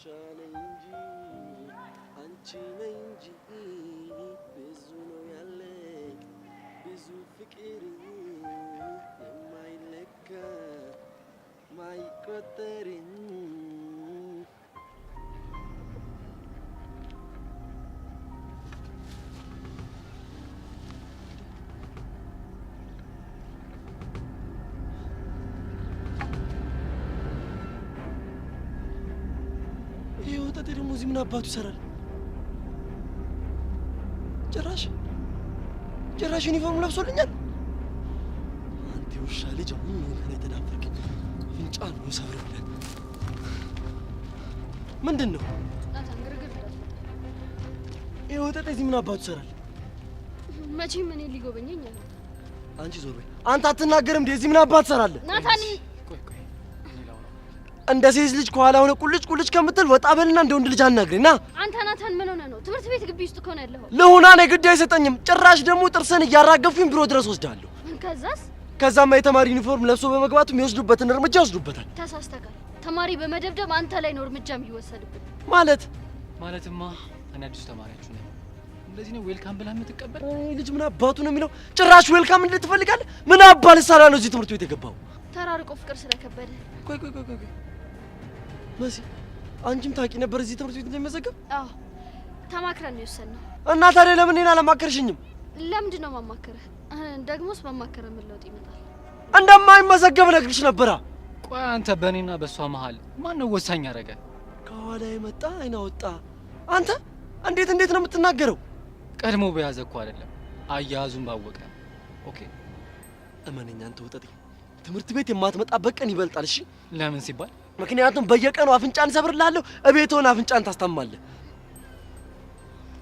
እንጂ አንቺ ነኝ እንጂ ብዙ ነው ያለኝ ብዙ ፍቅር የማይለካ ማይቆጠር ወጣት ደግሞ እዚህ ምን አባቱ ይሰራል? ጭራሽ ዩኒፎርም ለብሶልኛል። አንተ ውሻ ልጅ አሁን ምን ከኔ ተዳፈርክ? ፍንጫ ነው ሰብርብለ። ምንድነው? ናታን ግርግር እንዳትፈጥር። ወጣት እዚህ ምን አባቱ ይሰራል? መቼም እኔ ሊጎበኘኝ አለ። አንቺ ዞር በይ። አንተ አትናገርም እንዴ? እዚህ ምን አባቱ ይሰራል? ናታን እንደ ሴት ልጅ ከኋላ ሆነ ቁልጭ ከምትል ወጣ በልና እንደ ወንድ ልጅ አናግረኝና። አንተ ናታን ምን ሆነ ነው? ትምህርት ቤት ግቢ ውስጥ ከሆነ ያለው ለሆና ነው ግድ አይሰጠኝም። ጭራሽ ደግሞ ጥርስን እያራገፉኝ ቢሮ ድረስ ወስዳለሁ። ከዛማ የተማሪ ዩኒፎርም ለብሶ በመግባቱ የሚወስዱበትን እርምጃ ወስዱበታል። ተሳስተካል። ተማሪ በመደብደብ አንተ ላይ ነው እርምጃ የሚወሰድብን። ማለትማ እኔ አዲስ ተማሪያችሁ ነኝ። እንደዚህ ነው ዌልካም ብለህ የምትቀበል? ልጅ ምን አባቱ ነው የሚለው? ጭራሽ ዌልካም እንዴት ትፈልጋለህ? ምን አባል ሰራ ነው እዚህ ትምህርት ቤት የገባው? ተራርቆ ፍቅር ስለከበደ። ቆይ መሲ፣ አንቺም ታውቂ ነበር እዚህ ትምህርት ቤት እንደሚመዘገብ? አዎ ተማክረን ነው የወሰንነው። እና ታዲያ ለምን እኔን አላማከርሽኝም? ለምንድን ነው ማማከርህ? ደግሞስ ማማከር ምን ለውጥ ይመጣል? እንደማይመዘገብ ነግርሽ ነበራ። ቆይ አንተ በእኔና በሷ መሃል ማን ነው ወሳኝ ያደረገ? ከኋላ የመጣ አይና ወጣ። አንተ እንዴት ነው የምትናገረው? ቀድሞ በያዘ እኮ አይደለም አያያዙን ባወቀ። ኦኬ እመነኛ አንተ ወጣት፣ ትምህርት ቤት የማትመጣበት ቀን ይበልጣል። እሺ ለምን ሲባል? ምክንያቱም በየቀኑ አፍንጫን ሰብርላለሁ፣ እቤት ሆነ አፍንጫን ታስታማለህ።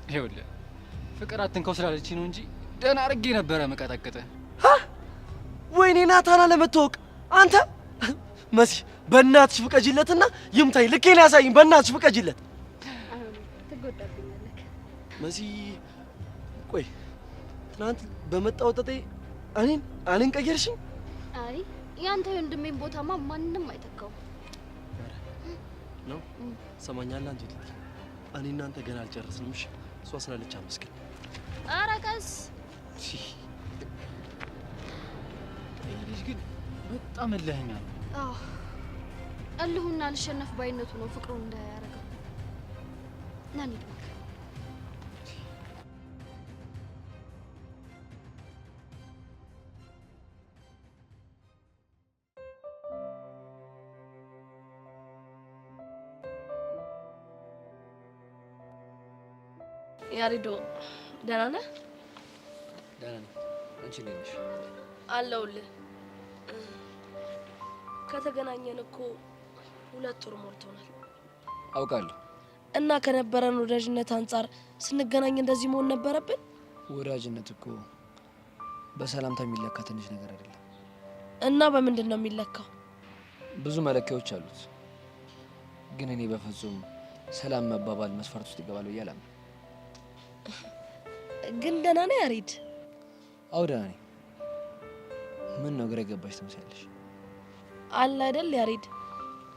ይኸውልህ ፍቅር አትንከው ስላለችኝ ነው እንጂ ደህና አድርጌ ነበረ መቀጠቅጥህ። ወይኔ ናታን ለመታወቅ አንተ መሲ፣ በእናትሽ ፍቀጂለትና ይምታይ። ልኬን ያሳይኝ፣ በእናትሽ ፍቀጂለት። ትጎዳብኛለህ መሲ። ቆይ ትናንት በመጣው ወጣቴ እኔን ቀየርሽኝ? አይ ያንተ ወንድሜን ቦታማ ማንንም አይተካውም ነው። ሰማኛለህ አንተ ወጣቴ፣ እኔ እናንተ ገና አልጨረስንም። እሺ እሷ ስላለች አመስግን። ኧረ ቀስ። ይሄ ልጅ ግን በጣም እልኸኛ ነው። አዎ እልሁና አልሸነፍ ባይነቱ ነው ፍቅሩን እንዳያረገው። ና እንሂድ በቃ። ያሪዶ ደህና ነህ? ደህና ነኝ። አንቺ እንዴት ነሽ? አለሁልህ። ከተገናኘን እኮ 2 ወር ሞልቶናል። አውቃለሁ። እና ከነበረን ወዳጅነት አንጻር ስንገናኝ እንደዚህ መሆን ነበረብን? ወዳጅነት እኮ በሰላምታ የሚለካ ትንሽ ነገር አይደለም። እና በምንድን ነው የሚለካው? ብዙ መለኪያዎች አሉት። ግን እኔ በፍጹም ሰላም መባባል መስፈርት ውስጥ ይገባል ብዬ አላምንም። ግን ደህና ነህ ያሬድ? አዎ ደህና ነኝ። ምን ነው ግራ የገባሽ ትመስያለሽ? አለ አይደል ያሬድ፣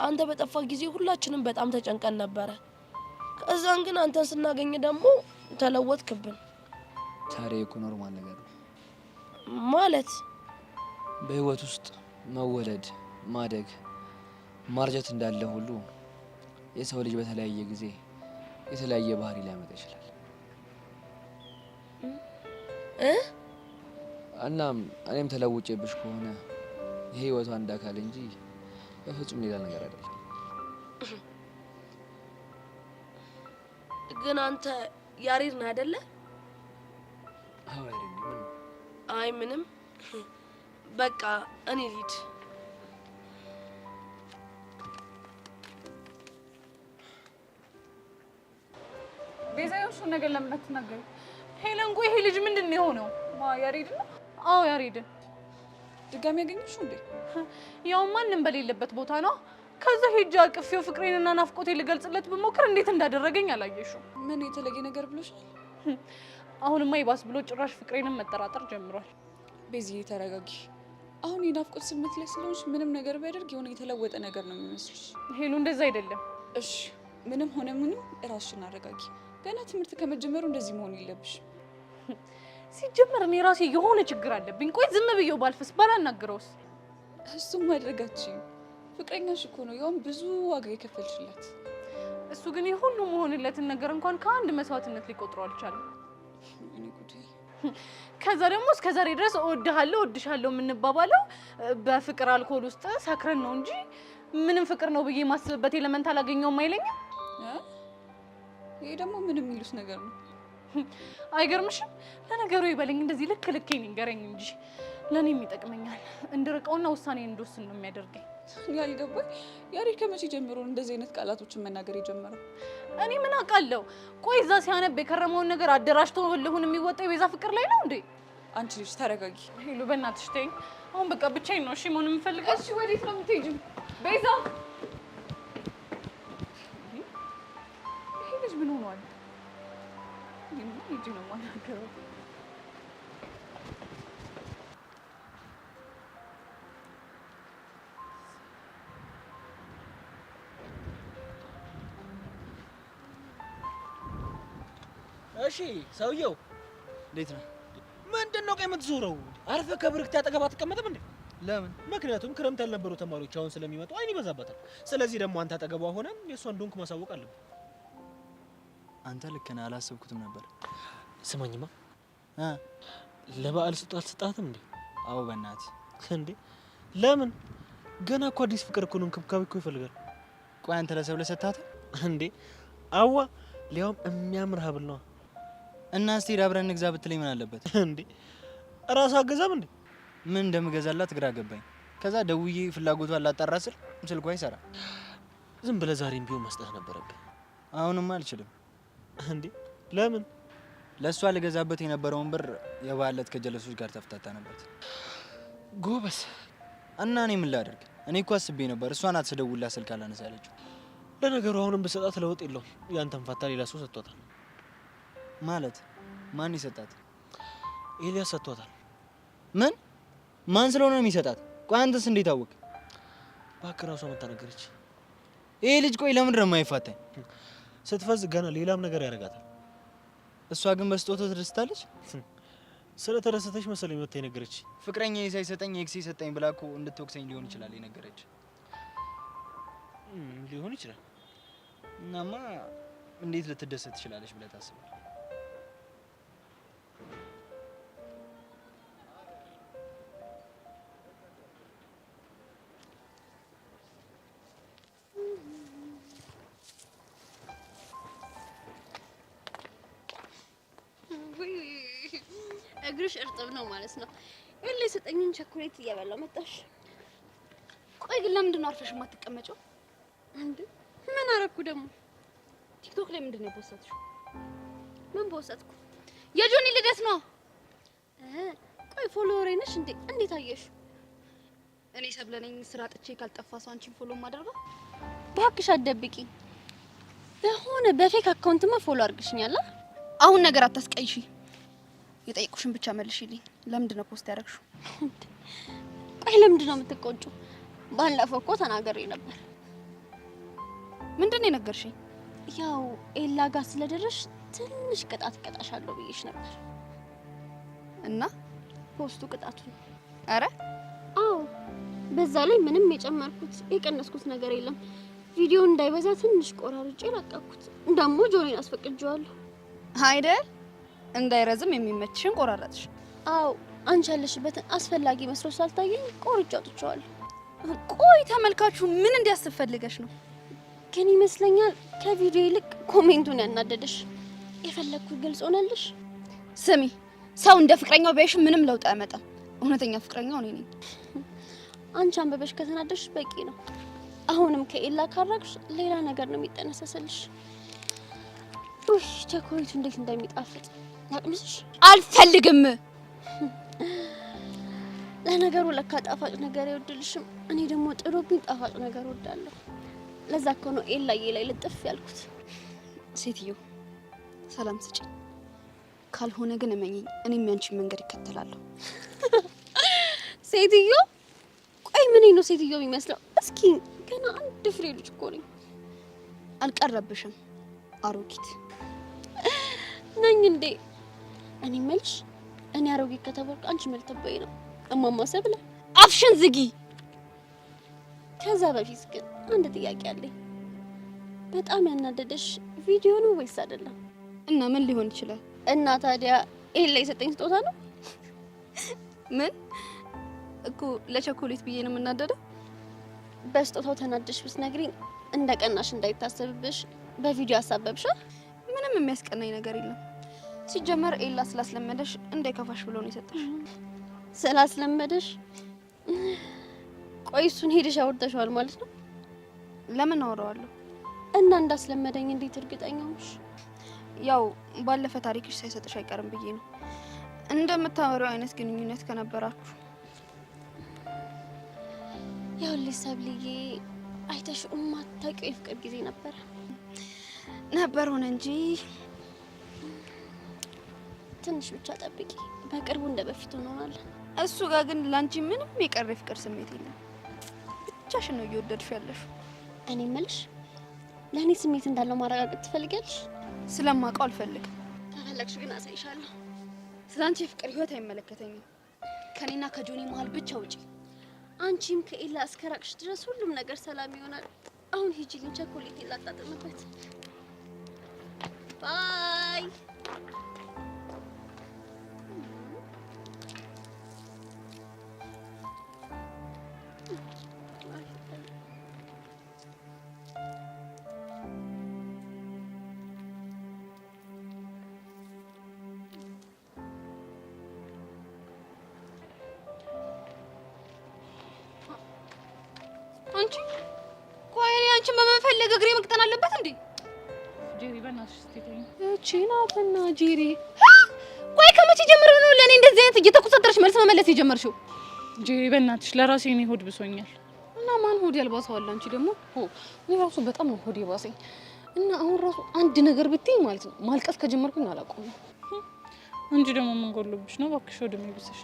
አንተ በጠፋ ጊዜ ሁላችንም በጣም ተጨንቀን ነበረ። ከዛን ግን አንተን ስናገኝ ደግሞ ተለወጥክብን። ታዲያ እኮ ኖርማል ነገር ነው ማለት። በህይወት ውስጥ መወለድ፣ ማደግ፣ ማርጀት እንዳለ ሁሉ የሰው ልጅ በተለያየ ጊዜ የተለያየ ባህሪ ሊያመጣ ይችላል። እናም እኔም ተለውጬብሽ ከሆነ የህይወቷ አንድ አካል እንጂ በፍጹም ሌላ ነገር አይደለም። ግን አንተ ያሬድ ነህ አይደለ? አዎ ያሬድ ነኝ። አይ ምንም፣ በቃ እኔ ልሂድ። ቤዛ የውሹን ነገር ለምን አትናገሪ? ሄለን ቆይ ይሄ ልጅ ምንድን ነው የሆነው? ያሬድ ነው? አዎ ያሬድ። ድጋሚ ያገኘሽው እንዴ? ያው ማንንም በሌለበት ቦታ ነው። ከዛ ሄጄ አቅፌው ፍቅሬንና ናፍቆቴን ልገልጽለት ብሞክር እንዴት እንዳደረገኝ አላየሽው? ምን የተለየ ነገር ብሎሻል? አሁንማ ይባስ ብሎ ጭራሽ ፍቅሬንም መጠራጠር ጀምሯል። ቤዚዬ ተረጋጊ። አሁን የናፍቆት ስሜት ላይ ስለሆንሽ ምንም ነገር ቢያደርግ የሆነ የተለወጠ ነገር ነው የሚመስልሽ። ሄሉ እንደዛ አይደለም። እሺ ምንም ሆነ ምንም ራስሽን አረጋጊ። ገና ትምህርት ከመጀመሩ እንደዚህ መሆን የለብሽ። ሲጀመር እኔ ራሴ የሆነ ችግር አለብኝ። ቆይ ዝም ብዬው ባልፍስ ባላናግረውስ? እሱም ማድረጋችኝ ፍቅረኛሽ እኮ ነው፣ ያውም ብዙ ዋጋ የከፈልሽለት። እሱ ግን የሁሉ መሆንለትን ነገር እንኳን ከአንድ መስዋዕትነት ሊቆጥሩ አልቻለም። እኔ ጉዴ። ከዛ ደግሞ እስከ ዛሬ ድረስ እወድሃለሁ የምንባባለው በፍቅር አልኮል ውስጥ ሰክረን ነው እንጂ ምንም ፍቅር ነው ብዬ ማስብበት ኤሌመንት አላገኘውም አይለኝም። ይሄ ደግሞ ምን የሚሉት ነገር ነው? አይገርምሽም? ለነገሩ ይበለኝ እንደዚህ ልክ ልኬን ይንገረኝ እንጂ ለኔም ይጠቅመኛል። እንድርቀውና ውሳኔ እንድወስን ነው የሚያደርገኝ። ያልገባኝ ያሬድ ከመቼ ጀምሮ እንደዚህ አይነት ቃላቶችን መናገር የጀመረው? እኔ ምን አውቃለሁ? ቆይ እዛ ሲያነብ የከረመውን ነገር አደራጅቶ ልሁን የሚወጣው የቤዛ ፍቅር ላይ ነው እንዴ? አንቺ ልጅ ተረጋጊ። ሄሎ በእናትሽ ተይኝ። አሁን በቃ ብቻዬን ነው እሺ መሆን የምፈልገው። እሺ ወዴት ነው የምትሄጂው? ቤዛ ይሄ ልጅ ምን ሆኗል? ምን ልጅ ነው ማለት ነው? እሺ ሰውየው እንዴት ነው? ምንድነው ቀይ የምትዞረው? አርፈህ ከብርክት ያጠገብ አትቀመጥም እንዴ? ለምን? ምክንያቱም ክረምት ያልነበሩ ተማሪዎች አሁን ስለሚመጡ አይን ይበዛበታል። ስለዚህ ደግሞ አንተ አጠገቧ ሆነ የእሷን እንደሆንክ ማሳወቅ አለብህ። አንተ ልክ ነህ፣ አላሰብኩትም ነበር። ስማኝማ ለበዓል ስጦታ አልሰጣትም እንዴ? አዎ በእናትህ። እንዴ ለምን? ገና እኮ አዲስ ፍቅር እኮ ነው፣ እንክብካቤ እኮ ይፈልጋል። ቆይ አንተ ለሰው ለሰጣት እንዴ? አዋ ሊያውም የሚያምር ሀብል ነው። እና እስቲ አብረን እንግዛ ብትለኝ ምን አለበት እንዴ? ራስ አገዛም እንዴ? ምን እንደምገዛላት ግራ ገባኝ። ከዛ ደውዬ ፍላጎቷን ላጣራ ስል ስልኳ አይሰራ። ዝም ብለህ ዛሬም ቢሆን መስጠት ነበረብህ። አሁንማ አልችልም። እንዴ ለምን? ለእሷ ልገዛበት የነበረውን ብር የባለት ከጀለሶች ጋር ተፍታታነበት። ጎበስ። እና እኔ ምን ላደርግ? እኔ እኮ አስቤ ነበር እሷን አትደውላ ስልክ አላነሳለችው። ለነገሩ አሁንም በሰጣት ለውጥ የለውም። ያንተን ፋታ ሌላ ሰው ሰጥቷታል። ማለት ማን ይሰጣት? ኤልያስ ሰጥቷታል። ምን? ማን ስለሆነ ነው የሚሰጣት? ቆይ አንተስ እንዴት አወቅ? እባክህ ራሷ መታ ነገረች። ይሄ ልጅ ቆይ ለምንድን ነው የማይፋታኝ? ስትፈዝ ገና ሌላም ነገር ያደርጋታል። እሷ ግን በስጦታው ትደስታለች። ስለተደሰተች መሰለኝ መታ የነገረች። ፍቅረኛዬ ሳይሰጠኝ ኤክሴ ሰጠኝ ብላ እኮ እንድትወቅሰኝ ሊሆን ይችላል የነገረች። ሊሆን ይችላል። እናማ እንዴት ልትደሰት ትችላለች ብለህ ታስባለህ? እግርሽ እርጥብ ነው ማለት ነው። እለ ሰጠኝን ቸኮሌት እየበላው መጣሽ። ቆይ ግን ለምንድን ነው አርፈሽ የማትቀመጪው እንዴ? ምን አረኩ ደግሞ? ቲክቶክ ላይ ምንድን ነው የፖስተሽው? ምን ፖስተትኩ? የጆኒ ልደት ነው። ቆይ ፎሎወሬ ነሽ እንዴ? እንዴት አየሽ? እኔ ሰብለነኝ ስራ ጥቼ ካልጠፋ ሰው አንቺን ፎሎ ማደርገው? ባክሽ አትደብቂ። የሆነ በፌክ አካውንትማ ፎሎ አድርግሽኛል። አሁን ነገር አታስቀይሺ። የጠየቁሽን ብቻ መልሽልኝ። ለምንድን ነው ፖስት ያደረግሽው? ቆይ ለምንድን ነው የምትቆጪው? ባለፈው እኮ ተናገሬ ነበር። ምንድን ነው የነገርሽኝ? ያው ኤላ ጋር ስለደረሽ ትንሽ ቅጣት ቀጣሻለሁ ብዬሽ ነበር። እና ፖስቱ ቅጣቱ ነው። አረ አዎ፣ በዛ ላይ ምንም የጨመርኩት የቀነስኩት ነገር የለም። ቪዲዮ እንዳይበዛ ትንሽ ቆራርጬ ለቀኩት። ደግሞ ጆኒን አስፈቅጄዋለሁ አይደል? እንዳይረዝም የሚመችሽን ቆራረጥሽ? አዎ፣ አንቺ ያለሽበትን አስፈላጊ መስሎ ስላልታየኝ ቆርጬ አውጥቼዋለሁ። ቆይ ተመልካቹ ምን እንዲያስፈልገሽ ነው? ግን ይመስለኛል ከቪዲዮ ይልቅ ኮሜንቱን ያናደደሽ። የፈለኩት ግልጽ ሆነልሽ? ስሚ፣ ሰው እንደ ፍቅረኛው ቢያይሽ ምንም ለውጥ አያመጣም። እውነተኛ ፍቅረኛው እኔ ነኝ። አንቺ አንበበሽ ከተናደድሽ በቂ ነው። አሁንም ከኤላ ካራቅሽ ሌላ ነገር ነው የሚጠነሰስልሽ። ኡይ ቸኮሌቱ እንዴት እንደሚጣፍጥ ያቅምስሽ። አልፈልግም። ለነገሩ ለካ ጣፋጭ ነገር አይወድልሽም። እኔ ደግሞ ጥሩብኝ ጣፋጭ ነገር ወዳለሁ። ለዛ እኮ ነው ኤላዬ ላይ ልጥፍ ያልኩት። ሴትዮ ሰላም ስጪ፣ ካልሆነ ግን እመኚኝ እኔም ያንቺን መንገድ እከተላለሁ። ሴትዮ ቆይ ምን ነው ሴትዮ የሚመስለው? እስኪ ገና አንድ ፍሬ ልጅ እኮ ነኝ። አልቀረብሽም አሮጊት ነኝ እንዴ? እኔ መልሽ እኔ አሮጊት ከተባልኩ አንቺ መልተበይ ነው እማማ ሰብለ አፍሽን ዝጊ። ከዛ በፊት ግን አንድ ጥያቄ አለኝ። በጣም ያናደደሽ ቪዲዮ ነው ወይስ አይደለም? እና ምን ሊሆን ይችላል? እና ታዲያ ኤላ የሰጠኝ ስጦታ ነው? ምን እኮ ለቸኮሌት ብዬ ነው የምናደደው? በስጦታው ተናደሽ ብትነግሪኝ እንደ ቀናሽ እንዳይታሰብብሽ በቪዲዮ አሳበብሻ። ምንም የሚያስቀናኝ ነገር የለም። ሲጀመር ኤላ ስላስለመደሽ እንዳይከፋሽ ብሎ ነው የሰጠሽ። ስላስለመደሽ? ቆይ እሱን ሄደሽ አውርተሽዋል ማለት ነው? ለምን አወራዋለሁ? እና እንዳስለመደኝ እንዴት እርግጠኛ ነሽ? ያው ባለፈ ታሪክሽ ሳይሰጥሽ አይቀርም ብዬ ነው። እንደምታወሪው አይነት ግንኙነት ከነበራችሁ ያው ለሰብልዬ አይተሽ ማታውቂው የፍቅር ጊዜ ነበር ሆነ እንጂ ትንሽ ብቻ ጠብቂ፣ በቅርቡ እንደ በፊቱ እንሆናለን። እሱ ጋር ግን ላንቺ ምንም የቀረ የፍቅር ስሜት የለም። ብቻሽን ነው እየወደድሽ ያለሽ። እኔ እምልሽ ለእኔ ስሜት እንዳለው ማረጋገጥ ትፈልጊያለሽ? ስለማውቀው አልፈልግም። ከፈለግሽ ግን አሳይሻለሁ። ስላንቺ የፍቅር ህይወት አይመለከተኝም። ከኔና ከጆኒ መሀል ብቻ ውጪ። አንቺም ከኤላ እስከራቅሽ ድረስ ሁሉም ነገር ሰላም ይሆናል። አሁን ሂጂልኝ፣ ቸኮሌት ላጣጥምበት። ባይ አንቺ ቆይ እኔ አንቺን በመፈለግ እግሬ መቅጠን አለበት እንዴ? ጄሪ በእናትሽ ስትይኝ እቺ ናትና ጄሪ ቆይ ከመቼ ጀምሮ ነው ለኔ እንደዚህ አይነት እየተቆጣጠረሽ መልስ መመለስ የጀመርሽው? ጄሪ በእናትሽ ለራሴ እኔ ሆድ ብሶኛል። እና ማን ሆድ ያልባሰው አለ? አንቺ ደግሞ እኔ ራሱ በጣም ነው ሆድ የባሰኝ። እና አሁን ራሱ አንድ ነገር ብትይ ማለት ነው ማልቀስ ከጀመርኩኝ አላቆምም። አንቺ ደግሞ ምን ጎሎብሽ ነው? እባክሽ ወደ የሚብስሽ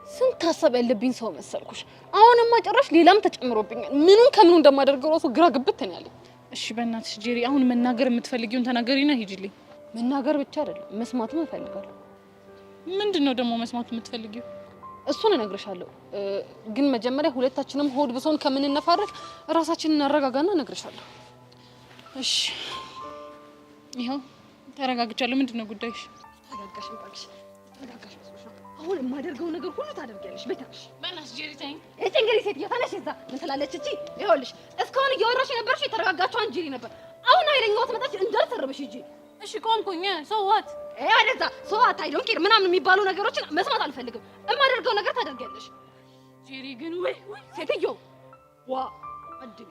ስንት ሀሳብ ያለብኝ ሰው መሰልኩሽ። አሁንማ ጭራሽ ሌላም ተጨምሮብኛል። ምኑን ከምኑ እንደማደርገው ራሱ ግራ ግብት ነው ያለኝ። እሺ በእናትሽ ጄሪ አሁን መናገር የምትፈልጊውን ተናገሪና ሂጂልኝ። መናገር ብቻ አይደለም መስማትም እፈልጋለሁ። ምንድነው ደግሞ መስማት የምትፈልጊው? እሱን እነግርሻለሁ። ግን መጀመሪያ ሁለታችንም ሆድ ብሶን ከምንነፋረቅ ራሳችንን እናረጋጋና እነግርሻለሁ። እሺ ይኸው ተረጋግቻለሁ። ምንድነው ጉዳይሽ? ተረጋጋሽ ባልሽ ተረጋጋሽ። አሁን የማደርገው ነገር ሁሉ ታደርጊያለሽ። በታሽ በእናትሽ ጄሪ ተይኝ። እቺ እንግዲህ ሴትዮ ተነሽ። እዛ ምን ትላለች እቺ? ይኸውልሽ እስካሁን እያወራሽ የነበርሽ የተረጋጋችሁ አንጀሪ ነበር። አሁን ኃይለኛዋ ትመጣች እንዳልተረበሽ ሂጂ። እሺ ቆምኩኝ። ሰው ዋት ወደዛ ሰው አታይ ዶንት ኬር ምናምን የሚባሉ ነገሮችን መስማት አልፈልግም። የማደርገው ነገር ታደርጊያለሽ። ጄሪ ግን ወይ ሴትዮ ዋ አድቢ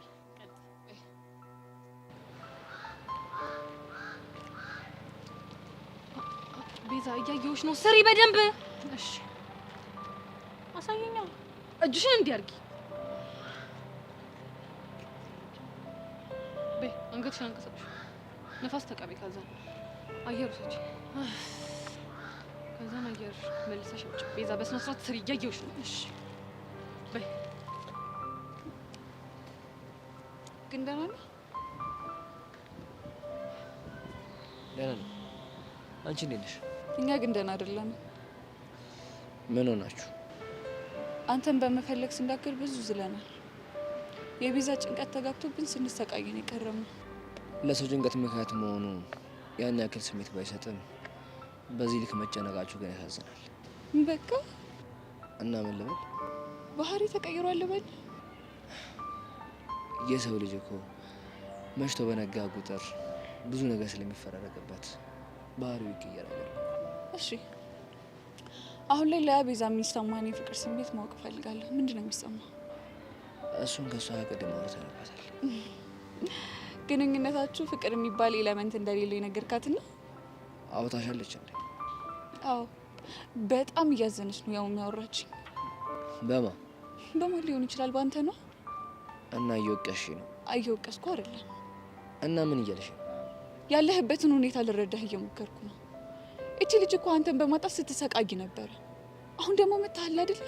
ቤዛ እያየሁሽ ነው። ስሪ በደንብ እሺ አሳየኛ። እጅሽን እንዲያርጊ በይ። አንገትሽን አንቀሳቅሽ። ነፋስ ተቀቢ። ከዛ አየር ውሰጂ። ከዛ አየር መልሰሽ ውጭ። ቤዛ በስነ ስርዓት ስሪ። እያየሁሽ ነው። እሺ በይ። ግን ደህና ነሽ? ደህና ነኝ። አንቺ እንዴት ነሽ? እኛ ግን ደህና አይደለም። ምን ሆናችሁ? አንተን በመፈለግ ስንዳክር ብዙ ዝለናል። የቤዛ ጭንቀት ተጋብቶብን ስንሰቃየን የቀረምነው። ለሰው ጭንቀት ምክንያት መሆኑ ያን ያክል ስሜት ባይሰጥም በዚህ ልክ መጨነቃችሁ ግን ያሳዝናል። በቃ እና ምን ልበል? ባህሪ ተቀይሯል ልበል? የሰው ልጅ እኮ መሽቶ በነጋ ቁጥር ብዙ ነገር ስለሚፈራረቅበት ባህሪው ይቀየራል። እሺ አሁን ላይ ለቤዛ የሚሰማን የፍቅር ስሜት ማወቅ እፈልጋለሁ። ምንድን ነው የሚሰማው? እሱን ከሷ ቀድሞ አውርተንበታል። ግንኙነታችሁ ፍቅር የሚባል ኤሌመንት እንደሌለው የነገርካትና አውታሻለች እንዴ? አዎ በጣም እያዘነች ነው ያው የሚያወራችኝ። በማን ሊሆን ይችላል? በአንተ ነው። እና እየወቀሽ ነው? እየወቀስኩ አይደለም። እና ምን እያለሽ ነው? ያለህበትን ሁኔታ ልረዳህ እየሞከርኩ ነው። እቺ ልጅ እኮ አንተን በማጣት ስትሰቃይ ነበር። አሁን ደግሞ መታህል አይደል?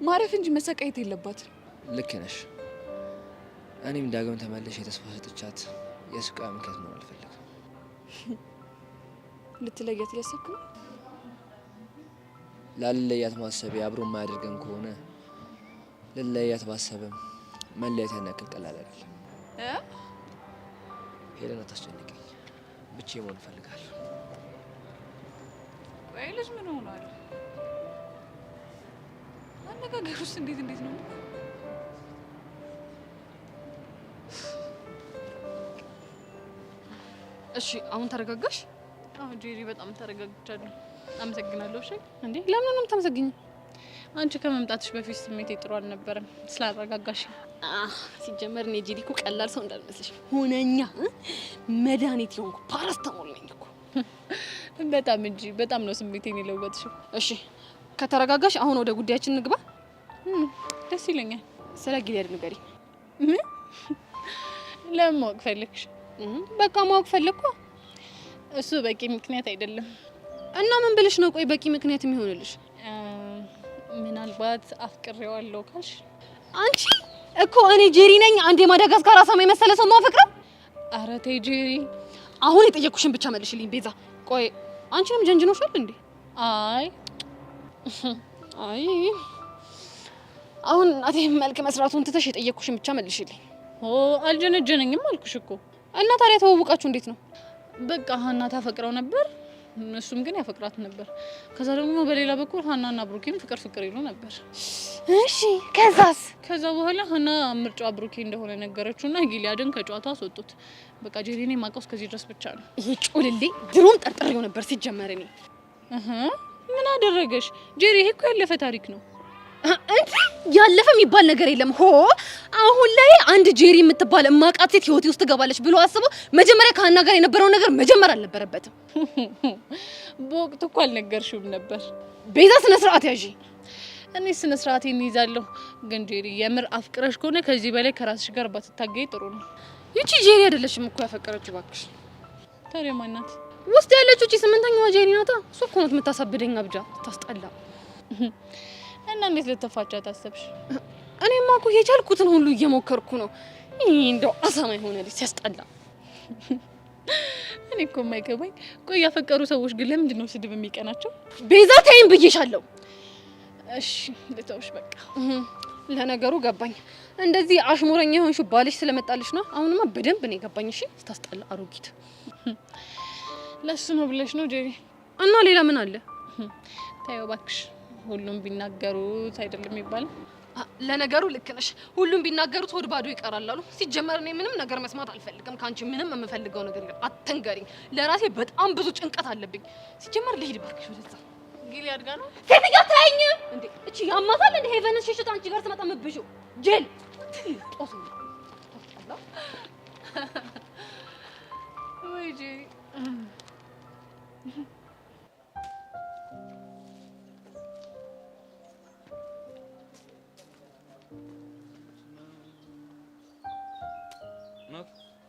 ማረፍ እንጂ መሰቃየት የለባትም። ልክ ነሽ። እኔም ዳግም ተመለሽ የተስፋ ሰጥቻት የስቃይ ምክንያት ነው አልፈልግም። ልትለያት እያሰብክ ነው? ላለያት ማሰብ አብሮ የማያደርገን ከሆነ ልለያት ማሰብም መለያት ያን ያክል ቀላል አይደለም። ሄለን አታስጨንቀኝ፣ ብቻዬን መሆን እፈልጋለሁ። ወይ ልጅ ምን ሆኗል? አነጋገሩስ እንዴት ነው? እሺ አሁን ተረጋጋሽ? አዎ ጄሪ በጣም ተረጋግቻለሁ። አመሰግናለሁ። እሺ እንዴ ለምን ነው የምታመሰግኝ? አንቺ ከመምጣትሽ በፊት ስሜቴ ጥሩ አልነበረም ስላረጋጋሽ። ሲጀመር እኔ ጄሪ እኮ ቀላል ሰው እንዳልመስልሽ ሁነኛ መድኃኒት የሆንኩ ፓራስታሞል ነኝ እኮ። በጣም እንጂ በጣም ነው ስሜቴን የለወጥሽው። እሺ ከተረጋጋሽ አሁን ወደ ጉዳያችን እንግባ። ደስ ይለኛል። ስለ ጊሊያድ ንገሪ። ምን ለምን ማወቅ ፈለግሽ? በቃ ማወቅ ፈለግኩ። እሱ በቂ ምክንያት አይደለም። እና ምን ብለሽ ነው ቆይ በቂ ምክንያት የሚሆንልሽ? ምናልባት አፍቅሬዋለሁ ካልሽ። አንቺ እኮ እኔ ጄሪ ነኝ አንዴ ማዳጋስካር አሳማ የመሰለ ሰው ማፈቅረው? ኧረ ተይ ጄሪ። አሁን የጠየኩሽን ብቻ መልሽልኝ ቤዛ። ቆይ አንቺንም ጀንጅኖሻል እንዴ? አይ አሁን እናቴ መልክ መስራቱን ትተሽ የጠየኩሽን ብቻ መልሽልኝ። አልጀነጀነኝም አልኩሽ እኮ። እና ታዲያ ተዋውቃችሁ እንዴት ነው? በቃ ሀና ታፈቅረው ነበር፣ እሱም ግን ያፈቅራት ነበር። ከዛ ደግሞ በሌላ በኩል ሀናና ብሩኬም ፍቅር ይሉ ነበር። እሺ ከዛ በኋላ ሀና ምርጫዋ ብሩኬ እንደሆነ ነገረችውና ጊሊያድን ከጨዋታ አስወጡት። በቃ ጄሪኔ ማቀስ ከዚህ ድረስ ብቻ ነው። ይሄ ጩልሌ ድሮም ጠርጥሬው ነበር ሲጀመር። እኔ ምን አደረገሽ ጄሪ? ይሄ እኮ ያለፈ ታሪክ ነው። እንዴ ያለፈ የሚባል ነገር የለም። አሁን ላይ አንድ ጄሪ የምትባል ማቃት ሴት ህይወቴ ውስጥ ትገባለች ብሎ አስቦ መጀመሪያ ከሀና ጋር የነበረው ነገር መጀመር አልነበረበትም። በወቅቱ እኮ አልነገርሽውም ነበር። ቤዛ ስነ ስርዓት ያዢ። እኔ ስነ ስርዓቴን ይዛለሁ። ግን ጄሪ የምር አፍቅረሽ ከሆነ ከዚህ በላይ ከራስሽ ጋር ባትታገይ ጥሩ ነው። ይቺ ጄሪ አይደለችም እኮ ያፈቀረችው ባክሽ። ታዲያ ማናት? ውስጥ ያለችው እቺ ስምንተኛዋ ጄሪ ናታ። እሷ እኮ ናት የምታሳብደኝ አብጃ ታስጠላ። እና እንዴት ልትፋቻት አሰብሽ? እኔማ እኮ የቻልኩትን ሁሉ እየሞከርኩ ነው። እንደው አሳማ የሆነ ልጅ ሲያስጠላ። እኔ እኮ የማይገባኝ ቆይ ያፈቀሩ ሰዎች ግን ለምንድን ነው ስድብ የሚቀናቸው? ቤዛ ተይኝ ብዬሻለሁ። እሺ ልተውሽ በቃ። ለነገሩ ገባኝ። እንደዚህ አሽሙረኛ የሆንሽው ባልሽ ስለመጣልሽ ነው። አሁንማ በደንብ ነው የገባኝ። እሺ ስታስጠላ አሮጊት። ለሱ ነው ብለሽ ነው ጄሪ? እና ሌላ ምን አለ? ታየው ባክሽ፣ ሁሉም ቢናገሩት አይደለም ይባላል። ለነገሩ ልክ ነሽ። ሁሉም ቢናገሩት ሆድ ባዶ ይቀራል አሉ። ሲጀመር እኔ ምንም ነገር መስማት አልፈልግም ካንቺ። ምንም የምፈልገው ነገር የለም። አትንገሪኝ። ለራሴ በጣም ብዙ ጭንቀት አለብኝ። ሲጀመር ልሂድ ባክሽ ወደዛ። ጊሊያድ ጋር ነው ሴትዮ ታይኝ እንዴ? እቺ ያማታል እንዴ? ሄቨንስ ሽሽት አንቺ ጋር ተመጣ መብሽው ጄል ጦስ ወይ ጄሪ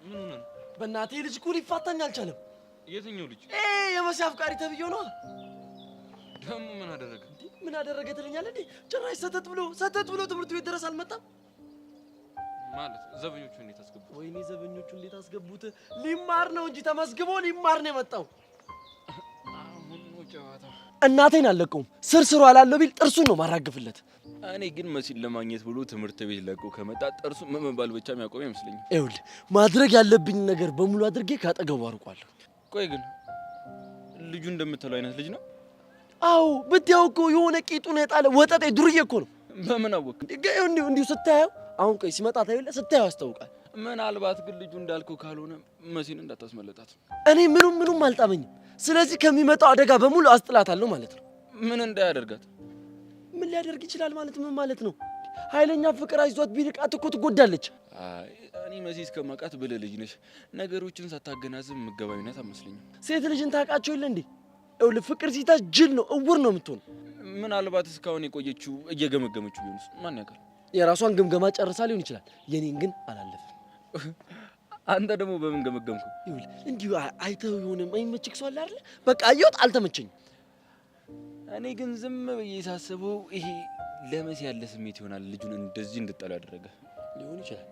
ምን ሆነ? በእናቴ ልጅ እኮ ሊፋታኝ አልቻለም። የትኛው ልጅ? የመሲ አፍቃሪ ተብዬው ነው። ደግሞ ምን አደረገ? ምን አደረገ ትለኛለህ እንዴ? ጭራሽ ሰተት ብሎ ትምህርት ቤት ድረስ አልመጣም ማለት። ዘበኞቹ እንዴት አስገቡት? ወይኔ ዘበኞቹ እንዴት አስገቡት? ሊማር ነው እንጂ ተመዝግቦ ሊማር ነው የመጣው። አሁን ነው ጨዋታ። እናቴን አለቀውም። ስርስሩ አላለው ቢል ጥርሱን ነው ማራግፍለት። እኔ ግን መሲን ለማግኘት ብሎ ትምህርት ቤት ለቆ ከመጣ ጥርሱ መባል ብቻ የሚያቆም አይመስለኝም። ይኸውልህ ማድረግ ያለብኝ ነገር በሙሉ አድርጌ ካጠገቡ አርቋለሁ። ቆይ ግን ልጁ እንደምትለው አይነት ልጅ ነው? አዎ ብታየው እኮ የሆነ ቂጡን የጣለ ወጠጤ ዱርዬ እኮ ነው። በምን አወቅ? እንዲሁ ስታየው አሁን ቆይ ሲመጣ ታየውልህ፣ ስታየው ያስታውቃል። ምናልባት ግን ልጁ እንዳልከው ካልሆነ መሲን እንዳታስመለጣት። እኔ ምኑም አልጣመኝም። ስለዚህ ከሚመጣው አደጋ በሙሉ አስጥላታለሁ ማለት ነው። ምን እንዳያደርጋት? ምን ሊያደርግ ይችላል ማለት ምን ማለት ነው? ኃይለኛ ፍቅር አይዟት ቢርቃት እኮ ትጎዳለች። አይ እኔ መሲ እስከማውቃት ብልህ ልጅ ነሽ። ነገሮችን ሳታገናዝብ ምገባዊነት አመስለኝም። ሴት ልጅን ታውቃቸው የለ እንዴ? ይኸውልህ ፍቅር ሲታሽ ጅል ነው፣ እውር ነው የምትሆነው። ምናልባት እስካሁን የቆየችው እየገመገመችው ቢሆንስ ማን ያውቃል? የራሷን ግምገማ ጨርሳ ሊሆን ይችላል። የኔን ግን አላለፈም። አንተ ደግሞ በምን ገመገምኩ? ይኸውልህ እንዲሁ አይተው የሆነ የማይመችክ ሰው አለ አይደል? በቃ አየሁት፣ አልተመቸኝም። እኔ ግን ዝም ብዬ ሳስበው ይሄ ለመሲ ያለ ስሜት ይሆናል ልጁን እንደዚህ እንድጠላ ያደረገ ሊሆን ይችላል።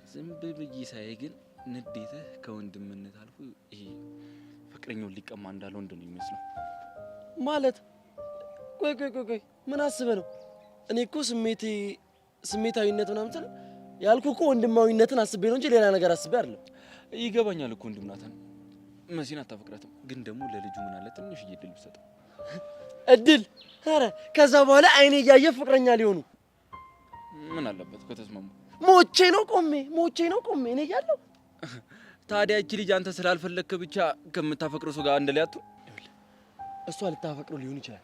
ዝም ብዬ ሳይ ግን ንዴትህ ከወንድምነት አልፎ ይሄ ፍቅረኛውን ሊቀማ እንዳለው እንደሚመስለው ማለት ቆይ ምን አስበህ ነው? እኔ እኮ ስሜታዊነት ምናምን ስለ ያልኩህ እኮ ወንድማዊነትን አስቤ ነው እንጂ ሌላ ነገር አስቤ አይደለም። ይገባኛል እኮ ወንድም ናታን መሲን አታፈቅራትም፣ ግን ደግሞ ለልጁ ምን አለ ትንሽ እድል ብሰጠው። እድል? ኧረ ከዛ በኋላ አይኔ እያየ ፍቅረኛ ሊሆኑ ምን አለበት ከተስማሙ? ሞቼ ነው ቆሜ እኔ እያለሁ። ታዲያ እቺ ልጅ አንተ ስላልፈለግክ ብቻ ከምታፈቅረው ሰው ጋር አንድ ላይ አትሆን? እሷ ልታፈቅረው ሊሆን ይችላል፣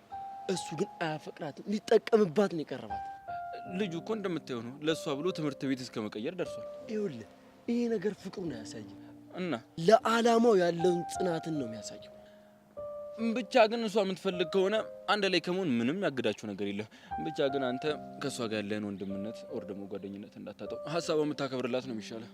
እሱ ግን አያፈቅራትም፣ ሊጠቀምባት ነው የቀረባት። ልጁ እኮ እንደምታየው ነው፣ ለእሷ ብሎ ትምህርት ቤት እስከ መቀየር ደርሷል። ይኸውልህ ይሄ ነገር ፍቅሩን አያሳይም እና ለዓላማው ያለውን ጽናትን ነው የሚያሳየው። ብቻ ግን እሷ የምትፈልግ ከሆነ አንድ ላይ ከመሆን ምንም ያግዳችሁ ነገር የለም። ብቻ ግን አንተ ከእሷ ጋር ያለህን ወንድምነት ወር ደግሞ ጓደኝነት እንዳታጠው፣ ሀሳቧ የምታከብርላት ነው የሚሻለው።